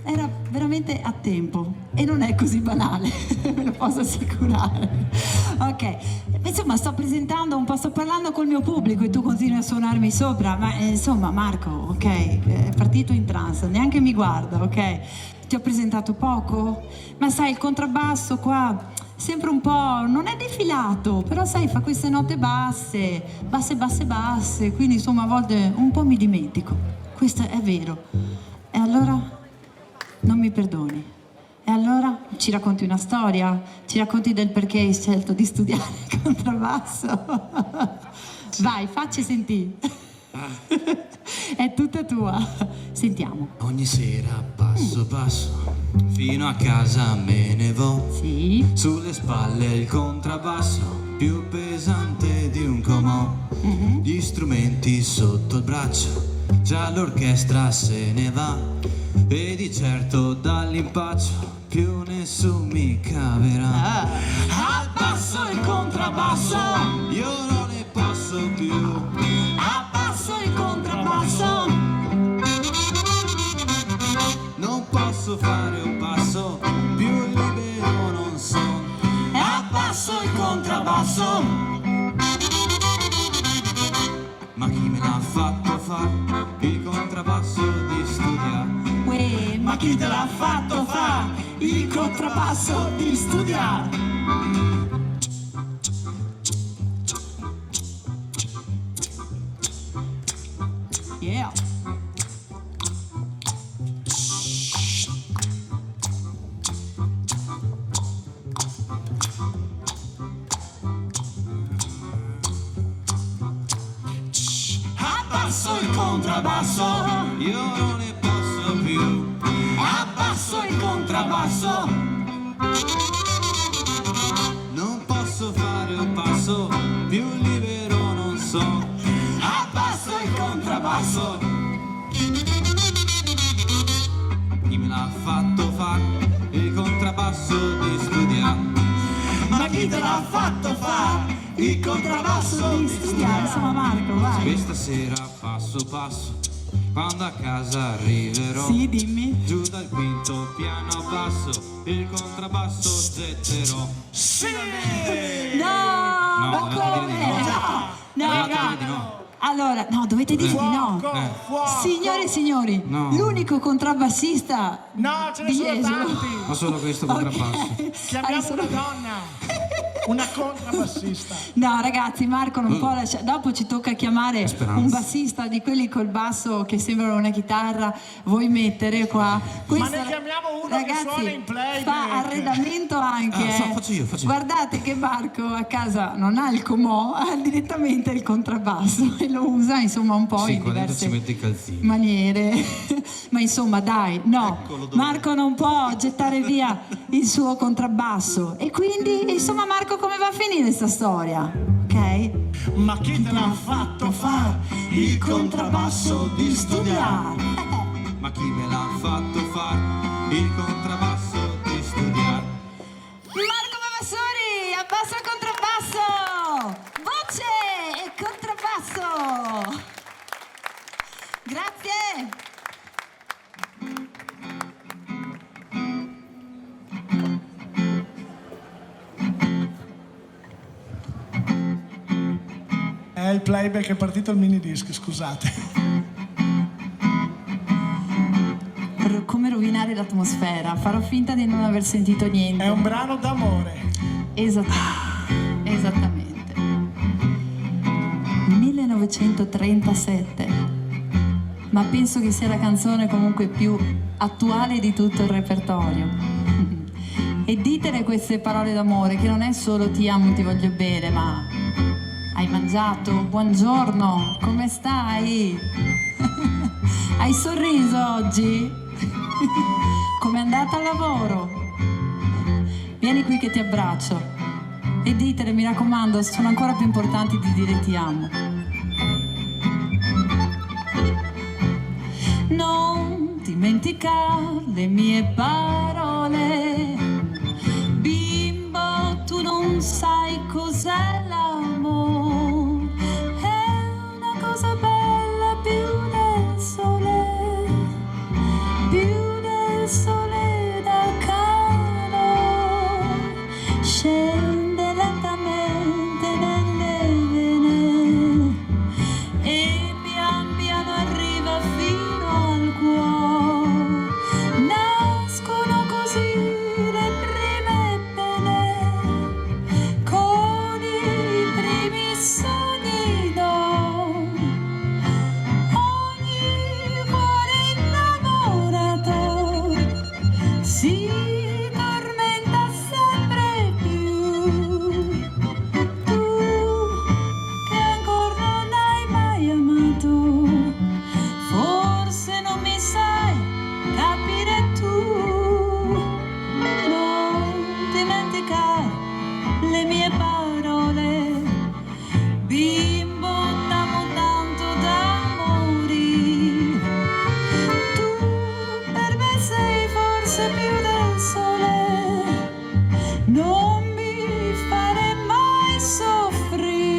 Era veramente a tempo e non è così banale, ve lo posso assicurare. Ok, insomma sto parlando col mio pubblico e tu continui a suonarmi sopra, ma insomma Marco, ok, è partito in trance, neanche mi guarda, ok? Ti ho presentato poco? Ma sai, il contrabbasso qua sempre un po', non è defilato, però sai, fa queste note basse, quindi insomma a volte un po' mi dimentico, questo è vero. E allora non mi perdoni? E allora ci racconti una storia? Ci racconti del perché hai scelto di studiare il contrabbasso? Vai, facci sentire. È tutta tua. Sentiamo.
Ogni sera passo fino a casa me ne vo.
Sì.
Sulle spalle il contrabbasso più pesante di un comò. Gli strumenti sotto il braccio, già l'orchestra se ne va. E di certo dall'impaccio più nessuno mi caverà. Al basso il contrabbasso, io non ne posso più. Abbasso il contrabbasso, non posso fare un passo, più libero non so. Abbasso il contrabbasso, ma chi me l'ha fatto fare il contrabbasso di studiare?
Uè,
Ma chi te l'ha fatto fare il contrabbasso di studiare?
yeah.
Abbasso il contrabbasso, io non ne posso più. Abbasso il contrabbasso, non posso fare un passo, più libero non so. Abbasso il contrabbasso, chi me l'ha fatto fare il contrabbasso di studiare? Ma chi te l'ha fatto fare il contrabbasso di studiare?
Insomma Marco, vai.
Questa sera passo, quando a casa arriverò.
Sì, dimmi.
Giù dal quinto piano basso, il contrabbasso getterò. Sì!
No,
No,
ma
dovete
come?
dire di no.
No,
Dovete
no.
dire di no.
Allora, no, dovete dire di no.
Fuoco!
Signore e signori,
No.
l'unico contrabbassista
No, ce ne
di
sono
Jesolo.
tanti.
Ma solo questo contrabbasso.
Chiamiamo una donna, una contrabbassista.
No, ragazzi, Marco non può lasciare. Dopo ci tocca chiamare
Speranza.
un bassista di quelli col basso che sembrano una chitarra. Vuoi mettere qua?
Ma ne chiamiamo uno che
ragazzi,
suona in playback.
fa arredamento anche.
Faccio io.
Guardate che Marco a casa non ha il comò, ha direttamente il contrabbasso e lo usa insomma un po'
Sì,
in
qua dentro
diverse
ci mette i calzini.
maniere. Ma insomma dai, no,
Eccolo dove.
Marco non può gettare via il suo contrabbasso e quindi insomma Marco come va a finire sta storia? Ok?
Ma chi te l'ha fatto fare il contrabbasso di studiare?
Ma chi me l'ha fatto fare il contrabbasso di studiare?
Marco Mavassori, abbassa il contrabbasso! Voce e contrabbasso! Grazie!
È il playback, è partito il mini disc, scusate.
Come rovinare l'atmosfera? Farò finta di non aver sentito niente.
È un brano d'amore.
Esattamente. 1937. Ma penso che sia la canzone comunque più attuale di tutto il repertorio. E ditele queste parole d'amore che non è solo ti amo, ti voglio bene, ma hai mangiato? Buongiorno, come stai? Hai sorriso oggi? Com'è andata al lavoro? Vieni qui che ti abbraccio e ditele, mi raccomando, sono ancora più importanti di dire ti amo. Non dimenticare le mie parole, bimbo, tu non sai cos'è l'amore, è una cosa bella più del sole. non mi fare mai soffrire.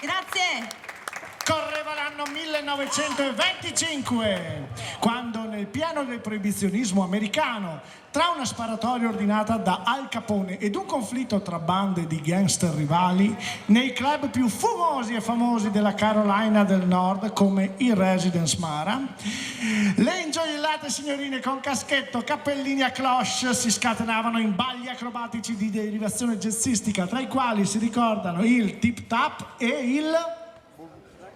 Grazie.
Correva l'anno 1925, quando nel pieno del proibizionismo americano, tra una sparatoria ordinata da Al Capone ed un conflitto tra bande di gangster rivali, nei club più fumosi e famosi della Carolina del Nord, come il Residence Mara, le ingioiellate signorine con caschetto, cappellini a cloche si scatenavano in balli acrobatici di derivazione jazzistica, tra i quali si ricordano il Tip Tap e il...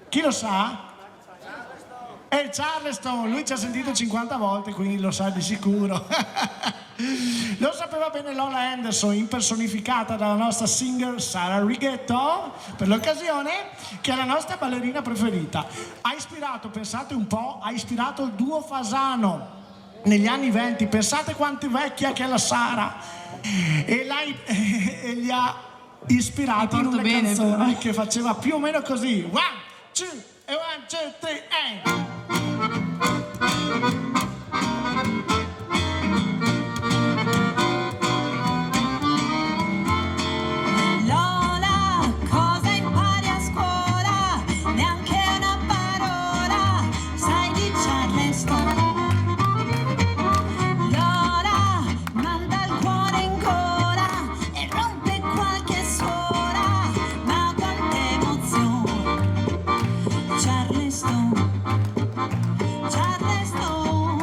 chi lo sa? È il Charleston, lui ci ha sentito 50 volte, quindi lo sa di sicuro. Lo sapeva bene Lola Anderson, impersonificata dalla nostra singer Sarah Righetto, per l'occasione, che è la nostra ballerina preferita. Ha ispirato, pensate un po', ha ispirato il duo Fasano negli anni 20, pensate quanto è vecchia che è la Sara, e gli ha ispirati in una canzone che faceva più o meno così. 1, 2, 1, 2, 3,
Lola, cosa impari a scuola? Neanche una parola sai di Charleston. Lola, manda il cuore in gola e rompe qualche suora, ma quante emozioni. Charleston, Charleston,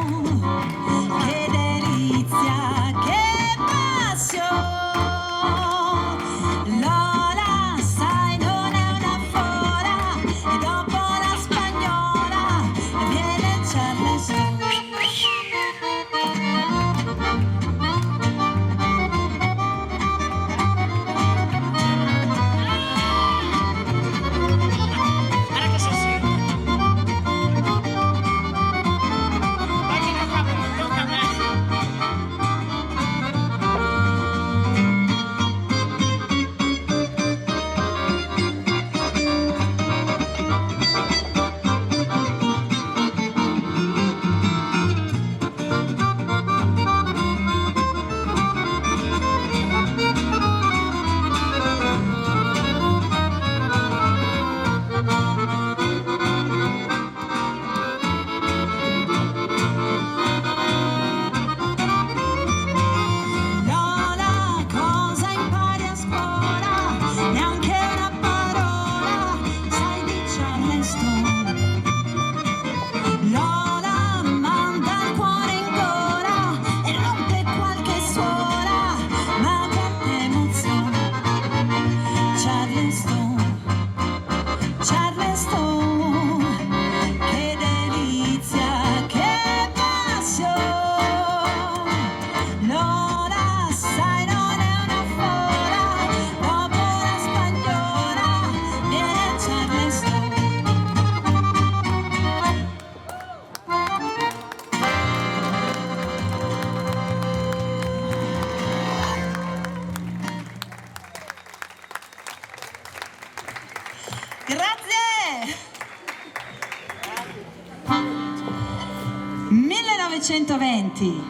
1920,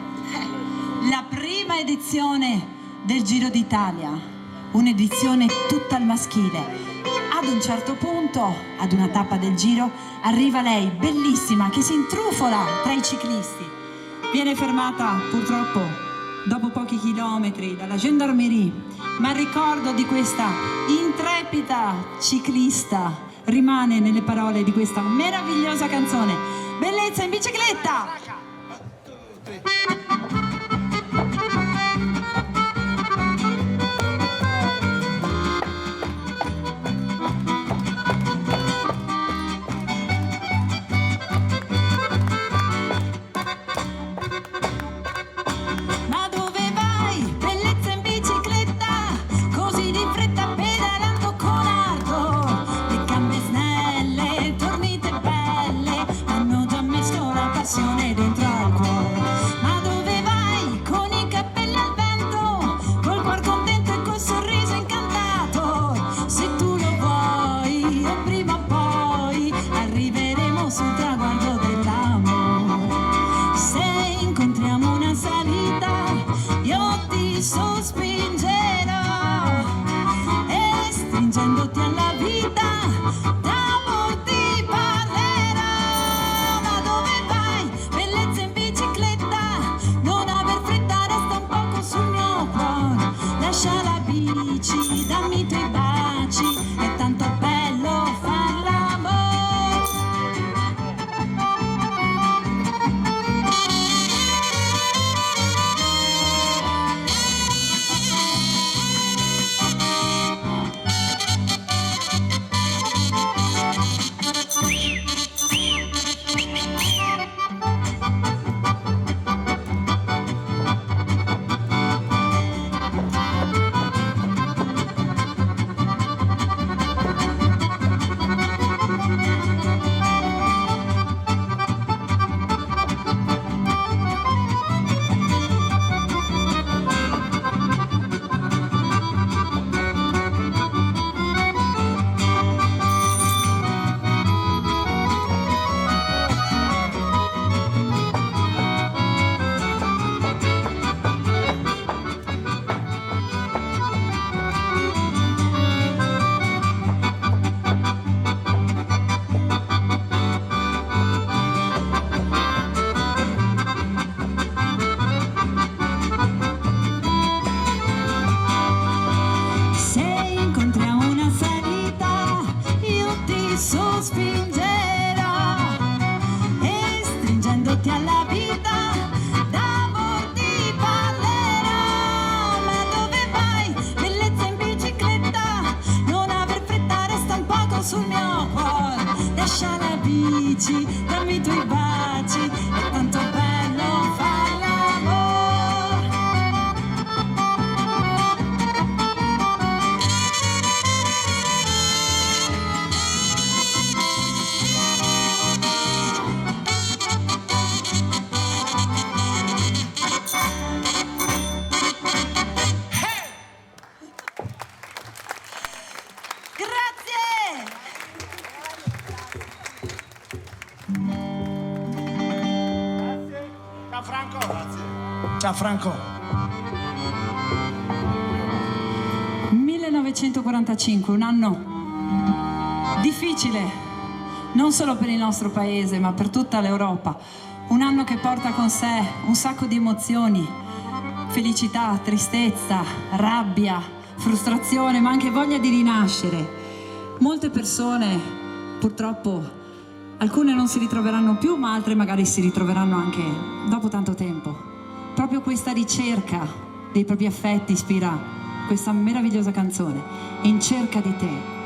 la prima edizione del Giro d'Italia, un'edizione tutta al maschile. Ad un certo punto, ad una tappa del Giro, arriva lei, bellissima, che si intrufola tra i ciclisti. Viene fermata, purtroppo, dopo pochi chilometri dalla gendarmerie, ma il ricordo di questa intrepida ciclista rimane nelle parole di questa meravigliosa canzone, Bellezza in bicicletta!
Dentro al cuore. Ma dove vai con i cappelli al vento, col cuor contento e col sorriso incantato? Se tu lo vuoi, o prima o poi arriveremo sul traguardo dell'amore. Se incontriamo una salita, io ti sospingerò e stringendoti alla vita d'amor ti parlerò. Ma dove vai? Bellezza in bicicletta, non aver fretta, resta un poco sul mio cuore. Lascia la bici, dammi i tuoi baci, è tanto bello far l'amore. Sospingerò e stringendoti alla vita d'amor ti parlerò. Ma dove vai? Bellezza in bicicletta, non aver fretta, resta un poco sul mio cuore. Lascia la bici, dammi i tuoi baci, è tanto bello far l'amore.
Ciao Franco. Grazie. Ciao Franco.
1945, un anno difficile, non solo per il nostro paese, ma per tutta l'Europa. Un anno che porta con sé un sacco di emozioni, felicità, tristezza, rabbia, frustrazione, ma anche voglia di rinascere. Molte persone, purtroppo, alcune non si ritroveranno più, ma altre magari si ritroveranno anche dopo tanto tempo. Proprio questa ricerca dei propri affetti ispira questa meravigliosa canzone, In cerca di te.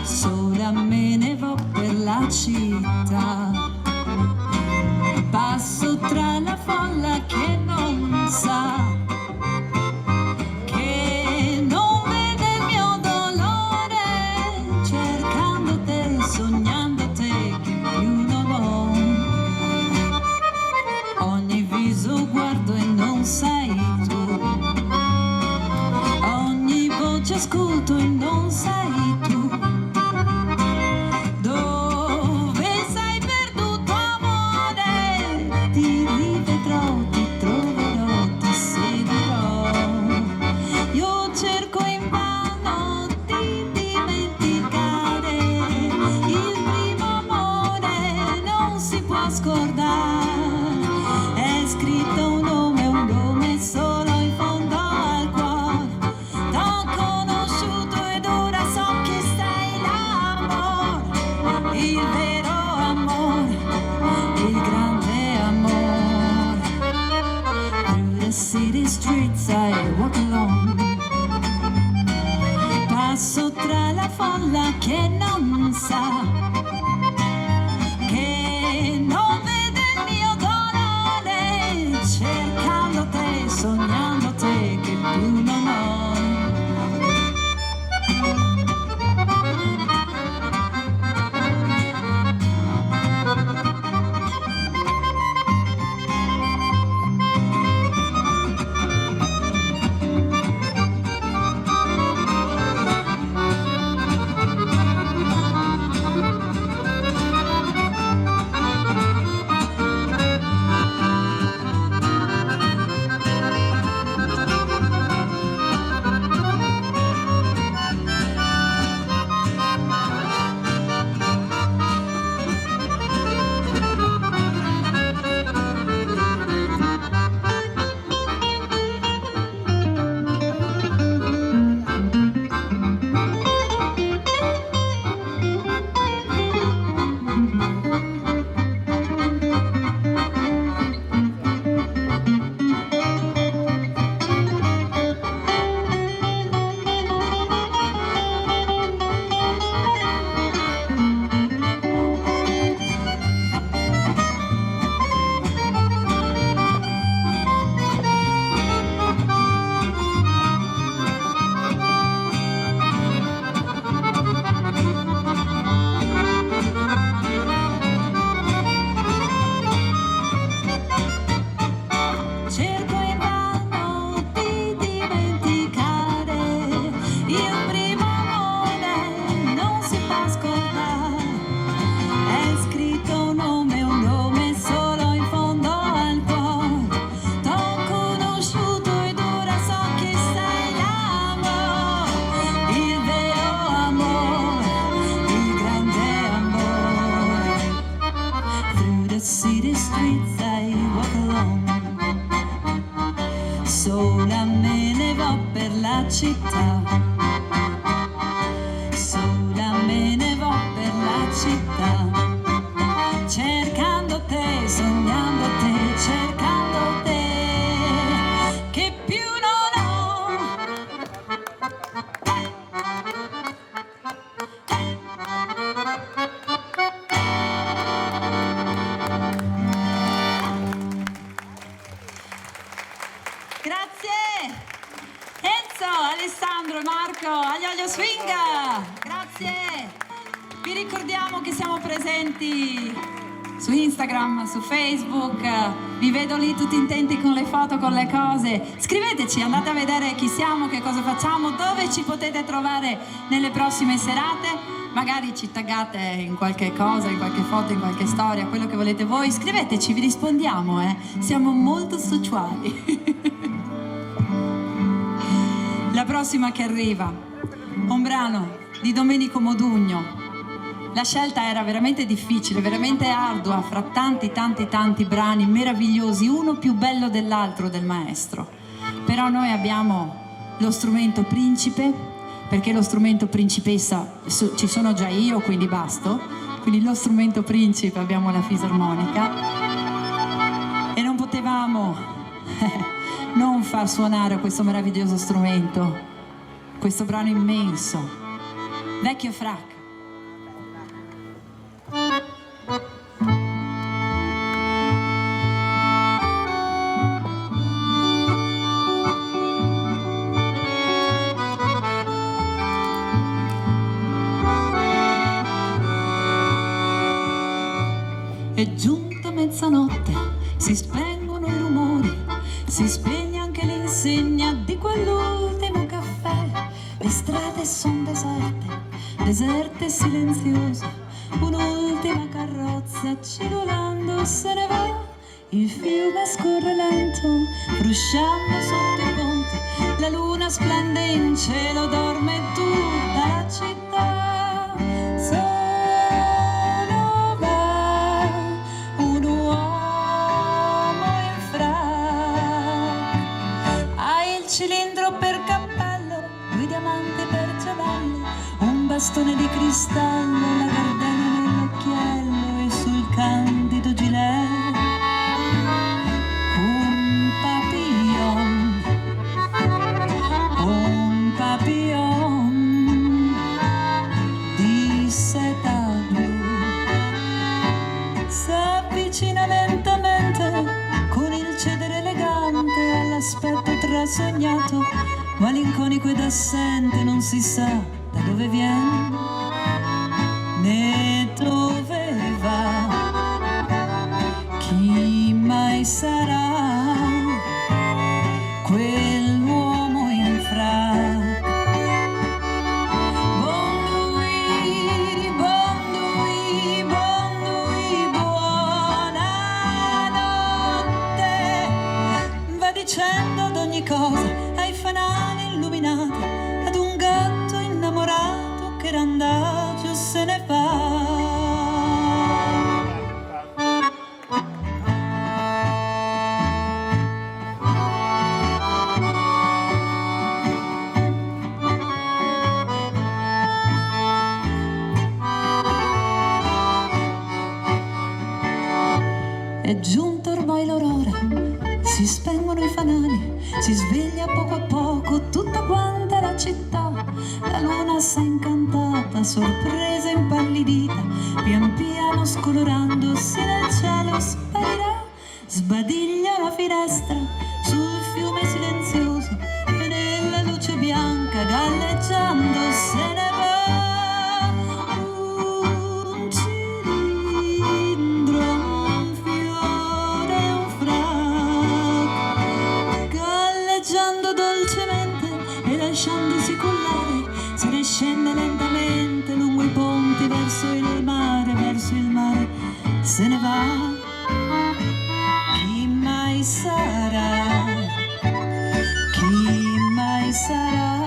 Sola me ne vo per ci ascolto e non sei tu. Dove sei perduto, amore? Ti rivedrò, ti troverò, ti seguirò. Io cerco invano di dimenticare. Il primo amore non si può scordare. È scritto un nome solo in fondo al cuore. T'ho conosciuto ed ora so che sei l'amore, il vero amore, il grande amore. Through the city streets I walk alone. Passo tra la folla che non sa, che non vede il mio dolore, cercando te, sognando te, che più non ho. Cerco invano di dimenticare. Il primo amore non si può scordare. È scritto un nome solo in fondo al cuore. T'ho conosciuto ed ora so che sei l'amore, il vero amore, il grande amore. Through the city streets I walk alone. Sola me ne vo per la città, sola me ne vo per la città, cercando te, sognando te, cercando te, che più non ho. Grazie Enzo, Alessandro e Marco agli Olio Swing. Grazie. Vi ricordiamo che siamo presenti su Instagram, su Facebook. Vi vedo lì tutti intenti con le foto, con le cose. Scriveteci, andate a vedere chi siamo, che cosa facciamo, dove ci potete trovare nelle prossime serate. Magari ci taggate in qualche cosa, in qualche foto, in qualche storia, quello che volete voi. Scriveteci, vi rispondiamo, siamo molto sociali. La prossima che arriva, un brano di Domenico Modugno. La scelta era veramente difficile, veramente ardua, fra tanti brani meravigliosi, uno più bello dell'altro del maestro. Però noi abbiamo lo strumento principe, perché lo strumento principessa ci sono già io, quindi basto. Quindi lo strumento principe abbiamo la fisarmonica e non potevamo non far suonare questo meraviglioso strumento, questo brano immenso, Vecchio Frac. È giunta mezzanotte, si spengono i rumori, si spegne anche l'insegna di quell'ultimo caffè e strade son deserte, deserte e silenziose, un'ultima carrozza cigolando se ne va, il fiume scorre lento, frusciando sotto i ponti, la luna splende in cielo, dorme tutta la città. Solo va un uomo in frac, ha il cilindro per cappello, 2 diamanti per giavello, un bastone di cristallo, la gardenia nell'occhiello e sul candido gilet un papillon di seta blu. S'avvicina lentamente con il cedere elegante all'aspetto trasognato, malinconico ed assente, non si sa da dove viene né dove va, chi mai sarà quell'uomo in frac. Bondui, bondui, bondui, buonanotte, va dicendo ad ogni cosa, ai fanali illuminati, ad un gatto innamorato che randagio se ne va. È giunta ormai l'aurora, si spengono i fanali, si sveglia poco a poco tutta quanta la città. La luna s'è incantata, sorpresa, impallidita, pian piano scolorandosi nel cielo sparirà. Sbadiglia la finestra sul fiume silenzioso e nella luce bianca galleggiando se ne va. Un cilindro, un fiore, un frac, galleggiando dolcemente e lasciandosi collare, se ne scende lentamente lungo i ponti verso il mare se ne va. Chi mai sarà? Chi mai sarà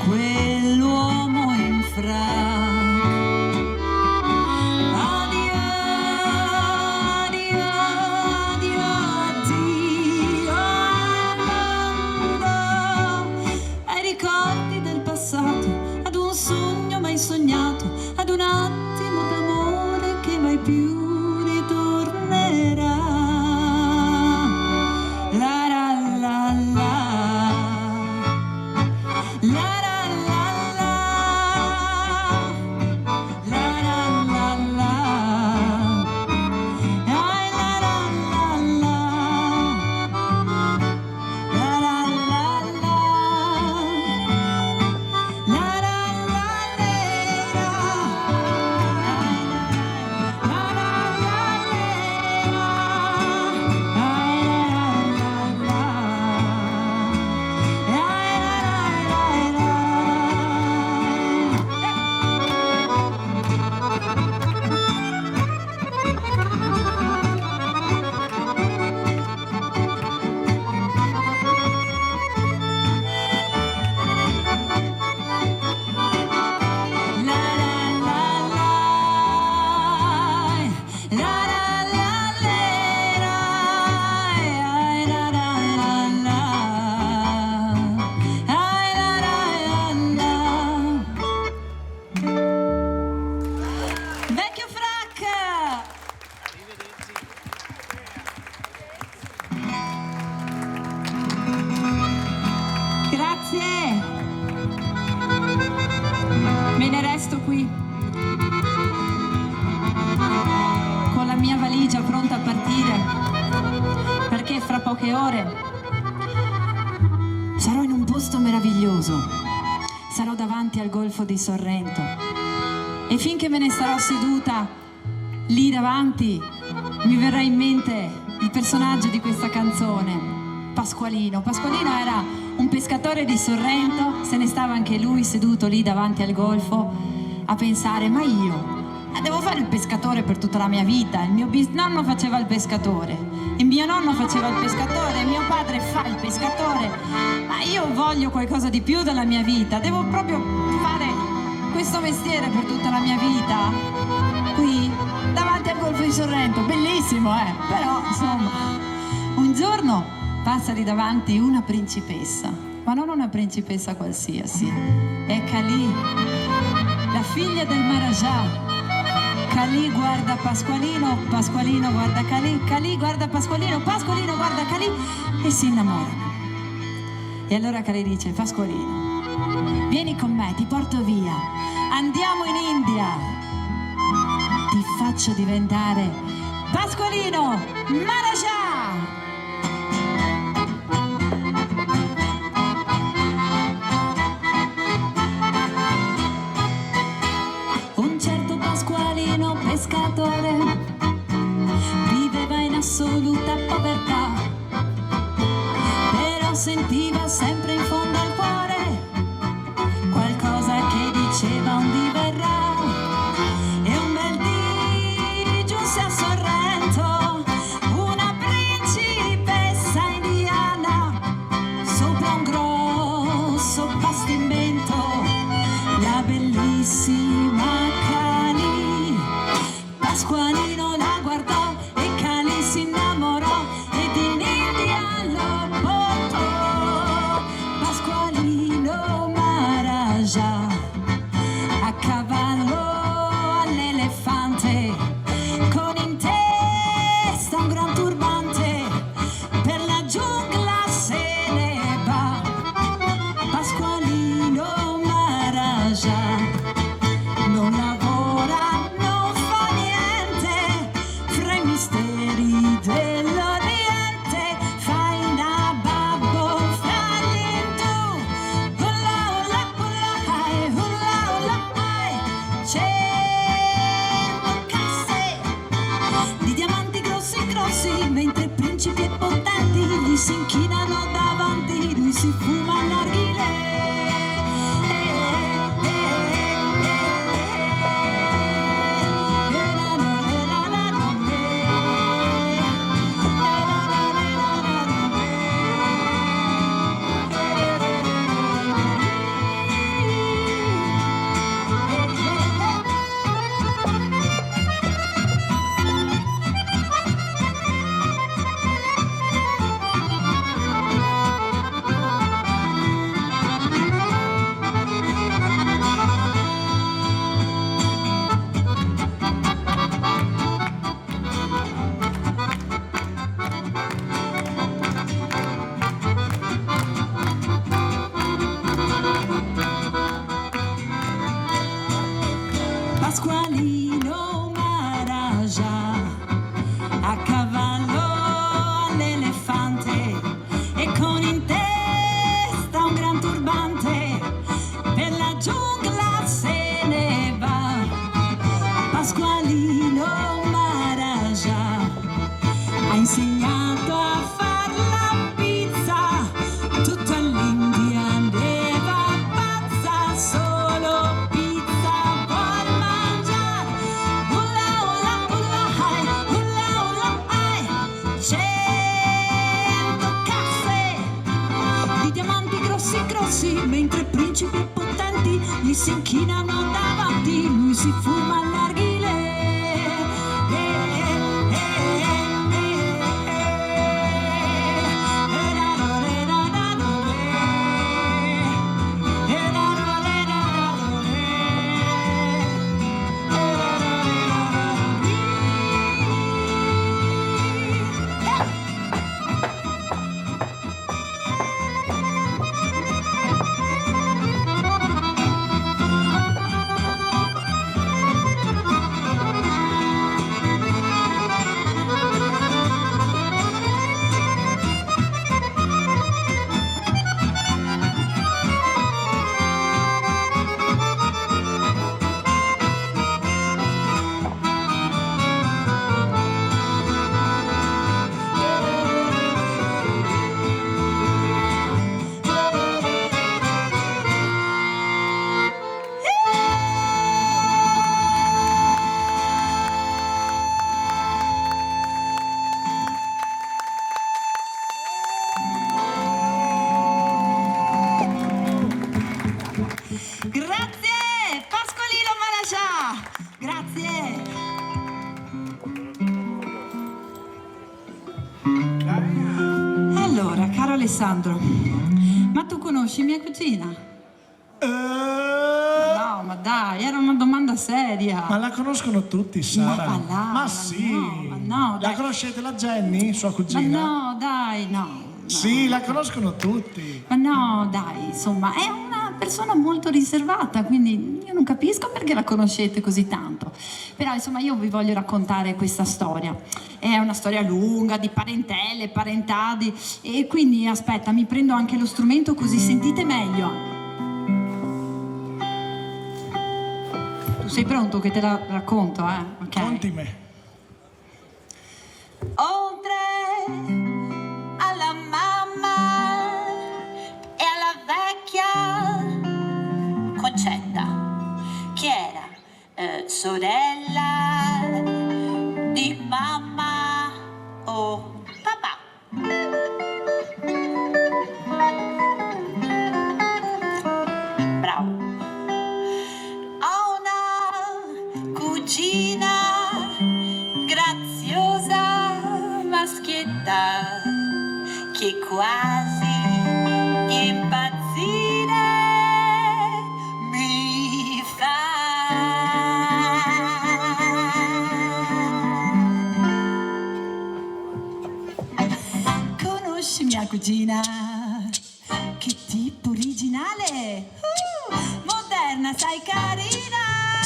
quell'uomo in frac? Addio, addio, addio, addio al mondo, ai ricordi del passato, ad un sogno mai sognato, ad un attimo d'amore che mai più ritornerà. La la la la, la la la la, la la la la, ai la la la la, la la la la, la la la lera, la la la lera, Vecchio frac! Grazie! Me ne resto qui con la mia valigia pronta a partire, perché fra poche ore sarò in un posto meraviglioso, sarò davanti al Golfo di Sorrento e finché me ne starò seduta lì davanti mi verrà in mente il personaggio di questa canzone, Pasqualino. Pasqualino era un pescatore di Sorrento, se ne stava anche lui seduto lì davanti al golfo a pensare: ma io devo fare il pescatore per tutta la mia vita, il mio bisnonno faceva il pescatore, il mio nonno faceva il pescatore, mio padre fa il pescatore, ma io voglio qualcosa di più dalla mia vita, devo proprio fare questo mestiere per tutta la mia vita, qui davanti al golfo di Sorrento, bellissimo però insomma. Un giorno passa di davanti una principessa, ma non una principessa qualsiasi, è Calì, la figlia del Maharaja. Calì guarda Pasqualino, Pasqualino guarda Calì, Calì guarda Pasqualino, Pasqualino guarda Calì e si innamorano. E allora Calì dice: Pasqualino, vieni con me, ti porto via, andiamo in India, ti faccio diventare Pasqualino Maharaja. Pescatore viveva in assoluta povertà, però sentiva sempre in fondo al cuore qualcosa che diceva un dì verrà. E un bel dì giunse a Sorrento una principessa indiana, sopra un grosso bastimento la bellissima Pasqualino la guardò e Calì si innamorò ed in India lo portò. Pasqualino Maharaja a cavallo all'elefante, con in testa un gran turbante, per la giungla se ne va. Pasqualino Maharaja non lavora, misteri dell'Oriente, fai una babbo tu, hula hula hai, 100 casse di diamanti grossi grossi, mentre principi e potenti gli si inchinano davanti, lui si fuma narghile. Pasqualino Maharaja a cavallo all'elefante e con in testa un gran turbante, per la giungla se ne va. Pasqualino Maharaja ha insegnato a far la pizza, tutta l'India andava pazza, solo pizza vuol mangiare. Hula hai, 100 casse di diamanti grossi grossi, mentre principi e potenti gli si inchinano davanti, lui si fuma il narghile. Alessandro, ma tu conosci mia cugina? No, ma dai, era una domanda seria.
Ma la conoscono tutti, Sara.
Ma va là,
Ma sì.
no,
la
dai.
conoscete la Jenny, sua cugina?
Ma no, dai, no.
Sì, la conoscono tutti.
Ma no, dai, insomma, è una persona molto riservata, quindi io non capisco perché la conoscete così tanto. Però, insomma, io vi voglio raccontare questa storia. È una storia lunga, di parentele, parentadi, e quindi, aspetta, mi prendo anche lo strumento così sentite meglio. Tu sei pronto che te la racconto, Ok.
Conti me.
Oltre alla mamma e alla vecchia Concetta, che era sorella di mamma o papà. Bravo. Ho una cugina graziosa maschietta che quasi impazzire mi fa. Conosci mia cugina? Che tipo originale, moderna, sai, carina,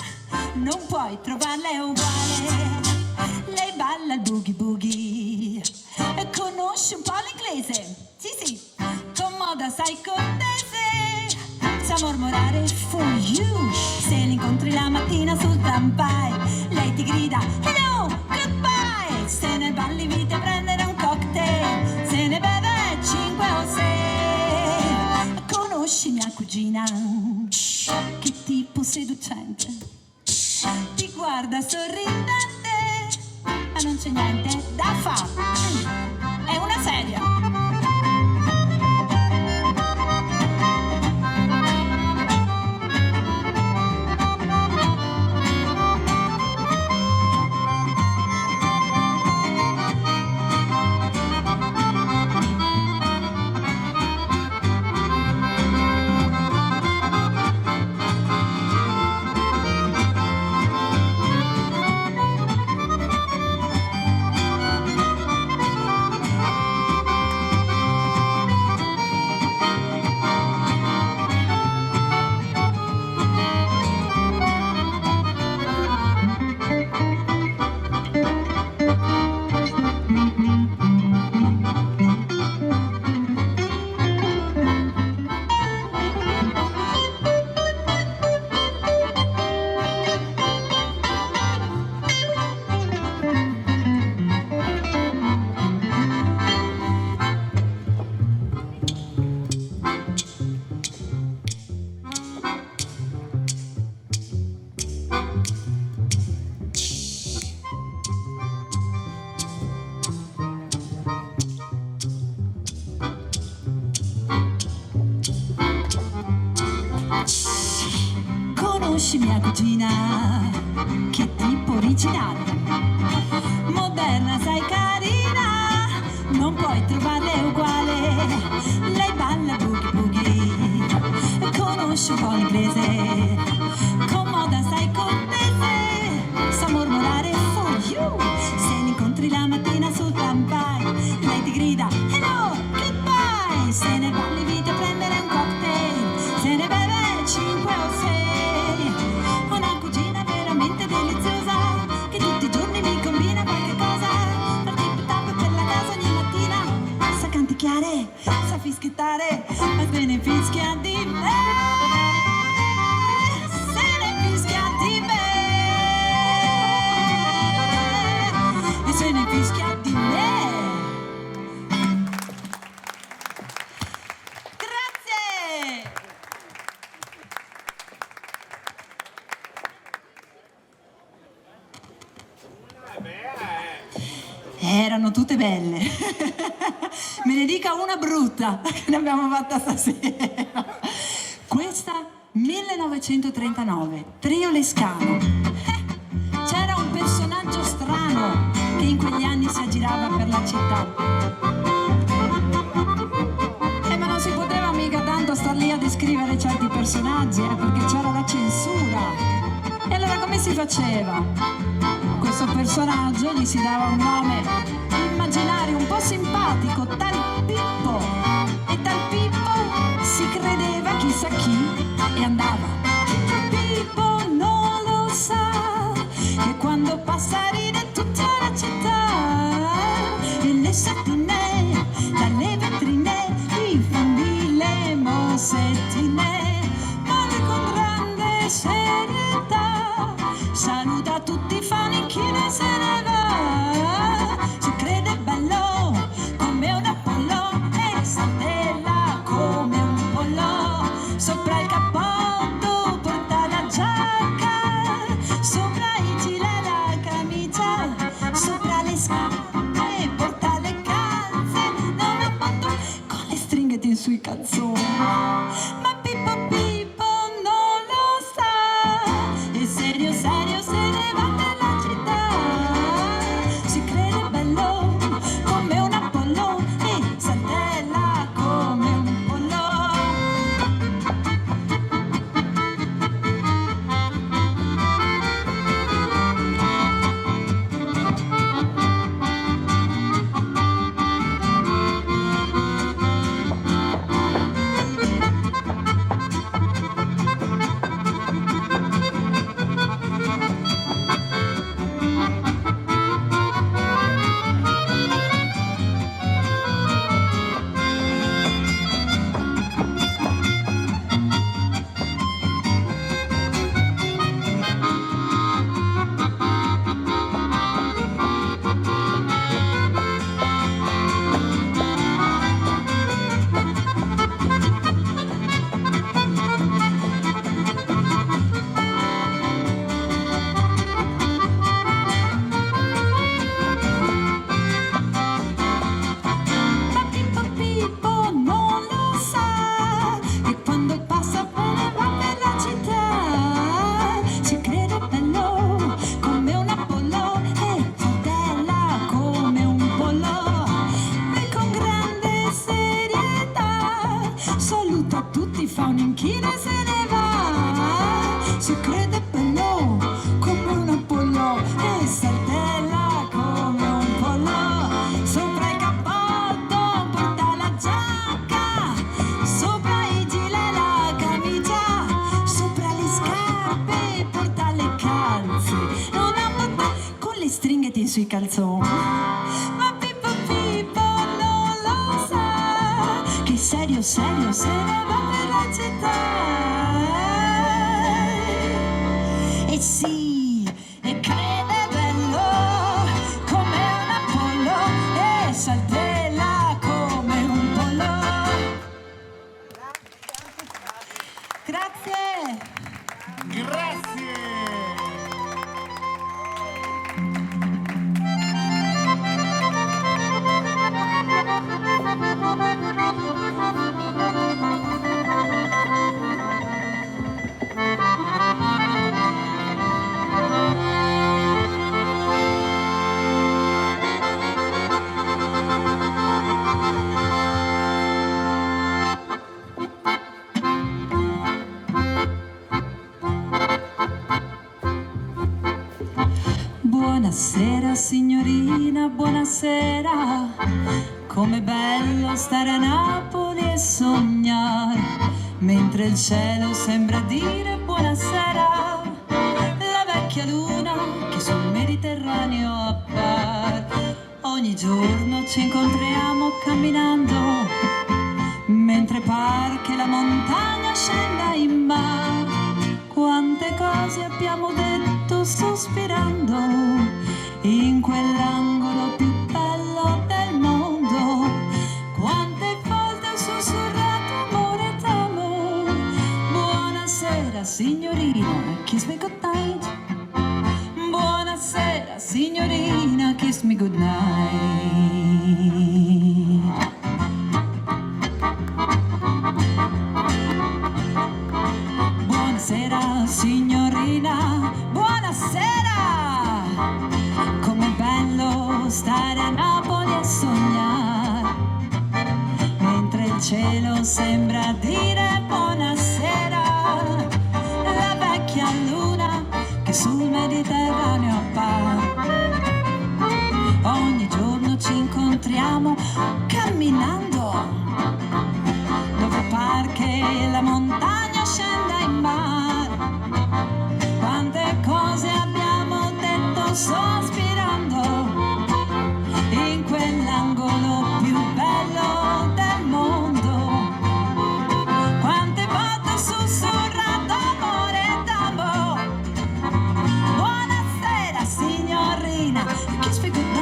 non puoi trovarla uguale. Lei balla il boogie boogie, conosci un po' l'inglese, sì, con moda sai cortese, sa mormorare for you. Se l'incontri la mattina sul tramvai, lei ti grida hello, goodbye. Se ne balli vite prendere un cocktail, se ne beve 5 o 6. Conosci mia cugina? Che tipo seducente, ti guarda sorridente, ma non c'è niente da fare. È una sedia. Conosci mia cugina? Che tipo originale, moderna, sai, carina, non puoi trovarle uguale. Lei balla boogie boogie, conosci un po' l'inglese, con moda sai cortese, sa mormorare for you. Se l'incontri la mattina sul tramvai, lei ti grida hello, goodbye. Se ne balli vite a prendere un cocktail, se ne beve 5 o 6. Una cugina veramente deliziosa, che tutti i giorni mi combina qualche cosa. Per tip-tap per la casa ogni mattina, sa canticchiare, sa fischiettare, ma se ne fischia di me, se ne fischia di me, e se ne fischia di me. Grazie! Erano tutte belle. Me ne dica una brutta che ne abbiamo fatta stasera. Questa 1939, Trio Lescano. C'era un personaggio strano che in quegli anni si aggirava per la città. descrivere certi personaggi, perché c'era la censura. E allora come si faceva? Questo personaggio gli si dava un nome immaginario un po' simpatico, tal Pippo, e tal Pippo si credeva chissà chi e andava. Pippo non lo sa che quando passa ride tutta la città, e le sattine dalle vetrine gli fan di le mossettine, ma lui con grande serietà saluta tutti i fan e chi ne se ne va. Si crede bello come un Apollo e saltella come un pollo. Sopra il cappotto porta la giacca, sopra i gilet la camicia, sopra le scarpe porta le calze, non ha fatto con le stringhe sui calzoni. Ma Pippo Pippo non lo sa, e serio serio se ne va per la città. Si crede bello come un Apollo e saltella come un pollo. Ma Pippo Pippo non lo sa che quando passa se ne va per la città. Si crede bello come un Apollo e saltella come un pollo, e con grande serietà saluta tutti, fa un'inchina e se ne va. Si crede bello come un Apollo e saltella come un pollo. Sopra il cappotto porta la giacca, sopra i gilet la camicia, sopra le scarpe porta le calze, non ha fatto con le stringhe sui calzoni. Ma Pippo Pippo non lo sa che serio serio se ne va per la città. E sì, e crede bello come un Apollo e saltella come un pollo. Grazie.
Grazie!
Buonasera signorina, buonasera. Com'è bello stare a Napoli e sognare, mentre il cielo sembra dire buonasera. La vecchia luna che sul Mediterraneo appare. Ogni giorno ci incontriamo camminando, mentre par che la montagna scenda in mare. Quante cose abbiamo detto sospirando in quell'angolo più bello del mondo. Quante volte ho sussurrato amore d'amore. Buonasera signorina, kiss me goodnight. Buonasera signorina, kiss me goodnight. Buonasera signorina, buonasera. Com'è bello stare a Napoli e sognare, mentre il cielo sembra dire buonasera. montagna scenda in mare. Quante cose abbiamo detto sospirando in quell'angolo più bello del mondo. Quante volte ho sussurrato amore d'amore. Buonasera signorina, kiss me goodnight.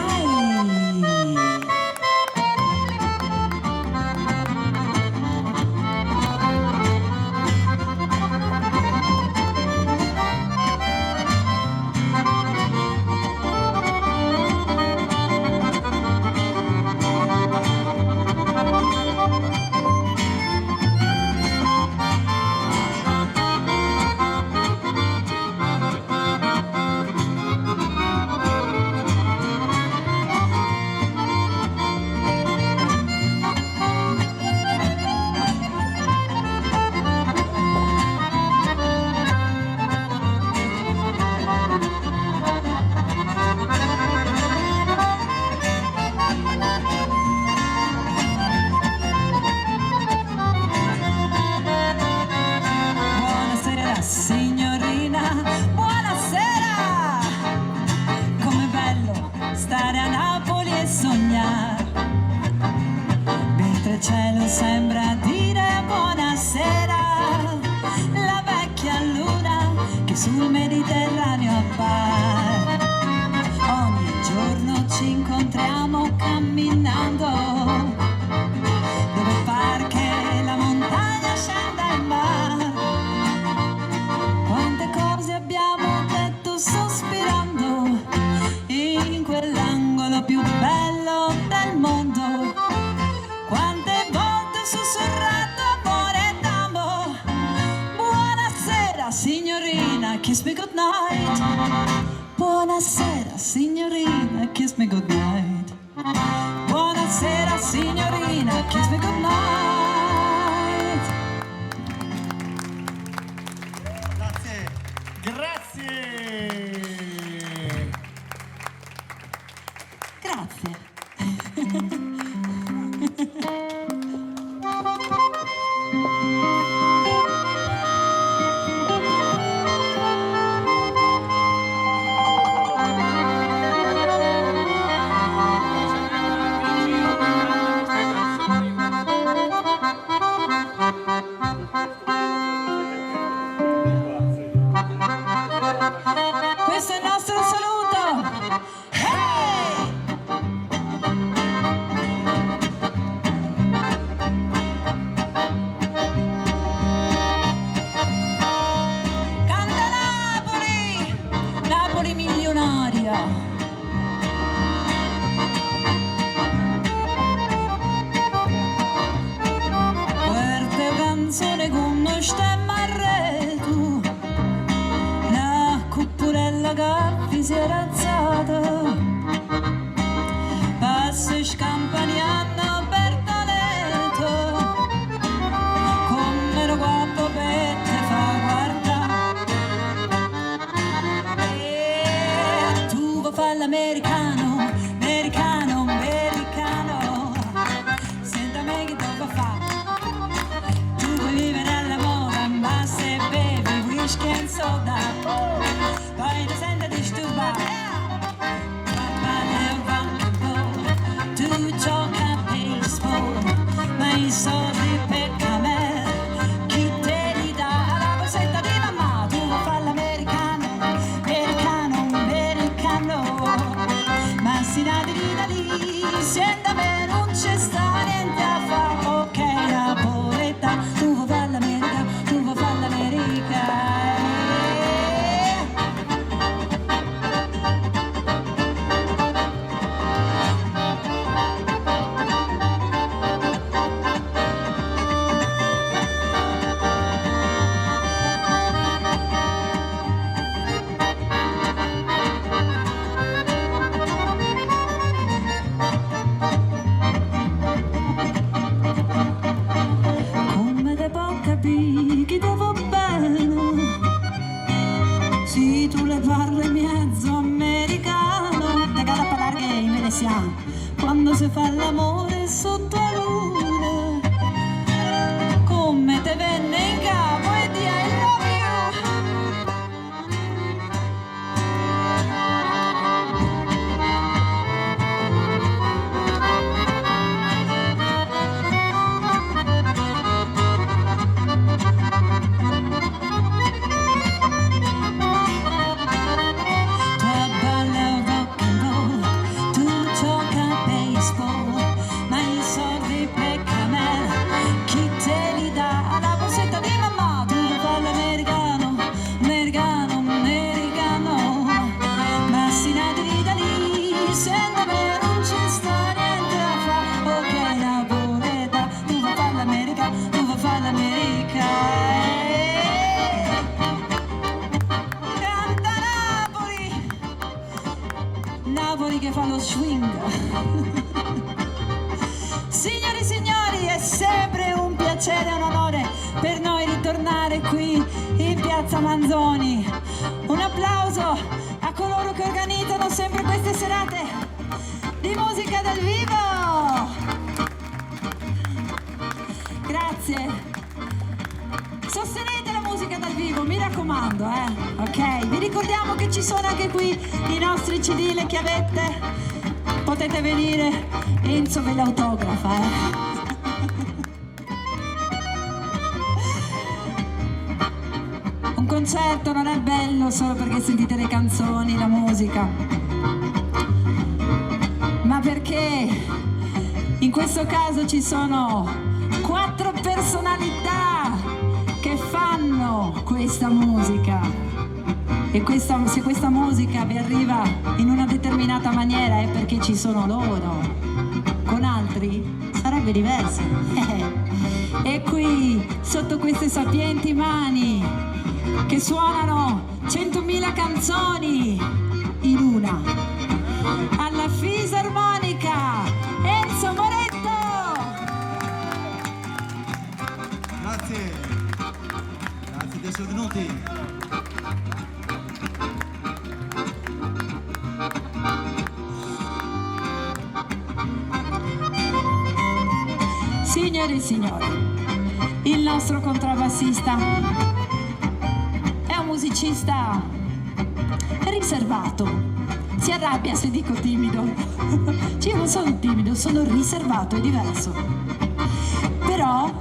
Buonasera signorina, buonasera. Com'è bello stare a Napoli e sognare, mentre il cielo sembra dire buonasera. La vecchia luna che sul Mediterraneo appare. Ogni giorno ci incontriamo camminando, dove par che la montagna scenda in mare. Quante cose abbiamo detto sospirando in quell'angolo più bello del mondo. Quante volte ho sussurrato amore d'amore. Buonasera signorina, kiss me goodnight. Buonasera signorina, kiss me goodnight. Buonasera signorina, kiss me goodnight.
Grazie.
Grazie. Questo è il nostro saluto. Hey! musica. Canta Napoli! Napoli che fa lo swing. Signore e signori, è sempre un piacere e un onore per noi ritornare qui in Piazza Manzoni. Un applauso a coloro che organizzano sempre queste serate di musica dal vivo. Grazie. Sostenete la musica dal vivo, mi raccomando, ok? Vi ricordiamo che ci sono anche qui i nostri CD, le chiavette. Potete venire, Enzo ve l'autografa, Un concerto non è bello solo perché sentite le canzoni, la musica, ma perché in questo caso ci sono 4 personalità che fanno questa musica. E se questa musica vi arriva in una determinata maniera è perché ci sono loro. Con altri sarebbe diverso. E qui, sotto queste sapienti mani, che suonano 100.000 canzoni in una, alla fisarmonica, Enzo Moretto!
Grazie di essere venuti.
Signore e signori, il nostro contrabbassista è un musicista riservato. Si arrabbia se dico timido. Io non sono timido, sono riservato, è diverso. Però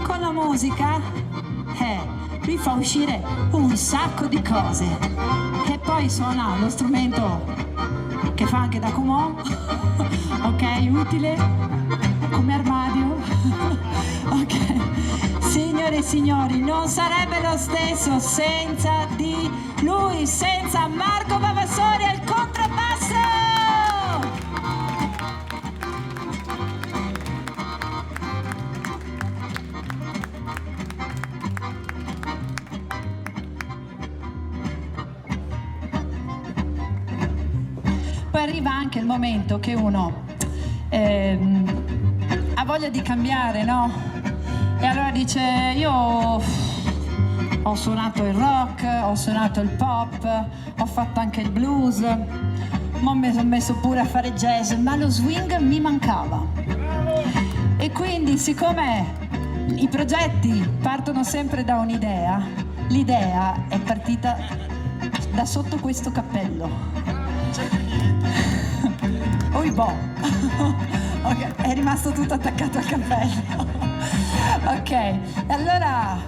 con la musica lui fa uscire un sacco di cose. E poi suona lo strumento che fa anche da Kumon, ok, utile come armadio. Ok, signore e signori, non sarebbe lo stesso senza di lui, senza Marco Vavassori al contrabbasso. Poi arriva anche il momento che uno ha voglia di cambiare, no? E allora dice, io ho suonato il rock, ho suonato il pop, ho fatto anche il blues, mi sono messo pure a fare jazz, ma lo swing mi mancava. E quindi, siccome i progetti partono sempre da un'idea, l'idea è partita da sotto questo cappello. Ok, è rimasto tutto attaccato al cappello. Ok, allora,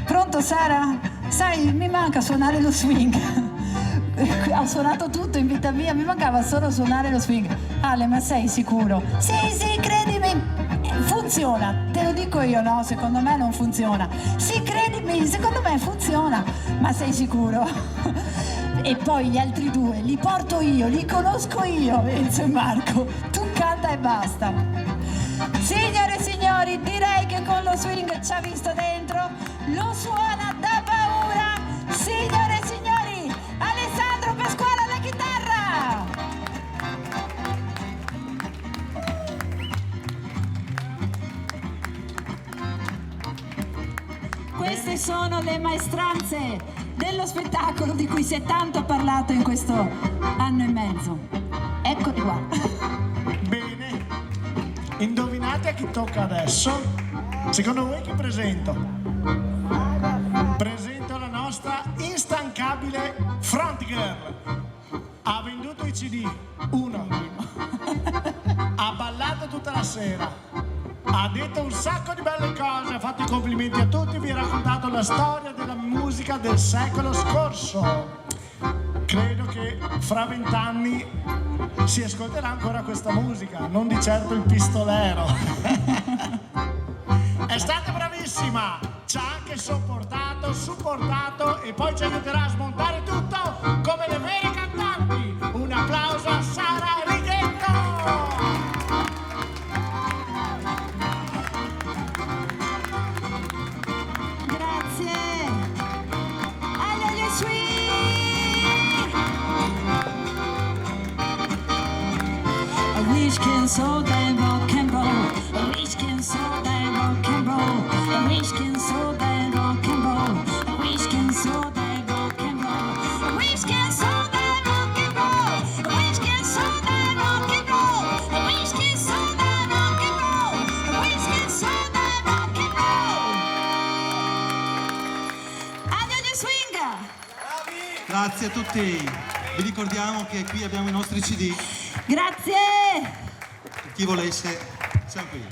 pronto Sara? Sai, mi manca suonare lo swing. Ho suonato tutto in vita mia, mi mancava solo suonare lo swing. Ale, ma sei sicuro? Sì, credimi, funziona. Te lo dico io, no? Secondo me non funziona. Sì, credimi, secondo me funziona. Ma sei sicuro? E poi gli altri 2 li porto io, li conosco io, Enzo e Marco. Tu canta e basta. Signore e signori, direi che con lo swing ci ha visto dentro, lo suona da paura. Signore e signori, Alessandro Pasquale alla chitarra. Queste sono le maestranze dello spettacolo di cui si è tanto parlato in questo anno e mezzo. Eccoli qua.
Bene, indovinate a chi tocca adesso? Secondo voi chi presento? Presento la nostra instancabile front girl. Ha venduto i CD, 1. Ha ballato tutta la sera. Ha detto un sacco di belle cose, ha fatto i complimenti a tutti, vi ha raccontato la storia della musica del secolo scorso. Credo che fra 20 anni si ascolterà ancora questa musica, non di certo il pistolero. È stata bravissima, ci ha anche supportato e poi ci aiuterà a smontare tutto come le vere cantanti. Un applauso a Sara Righetto!
soda e rock and roll, whisky and soda e rock and roll, whisky and soda e rock and roll, whisky and soda e rock and roll, whisky and soda e rock and roll, whisky and soda e rock and roll, whisky and soda e rock and roll, whisky and soda e rock and roll. Addio di swing!
Grazie a tutti. Vi ricordiamo che qui abbiamo i nostri CD.
Grazie!
Per chi volesse, siamo qui.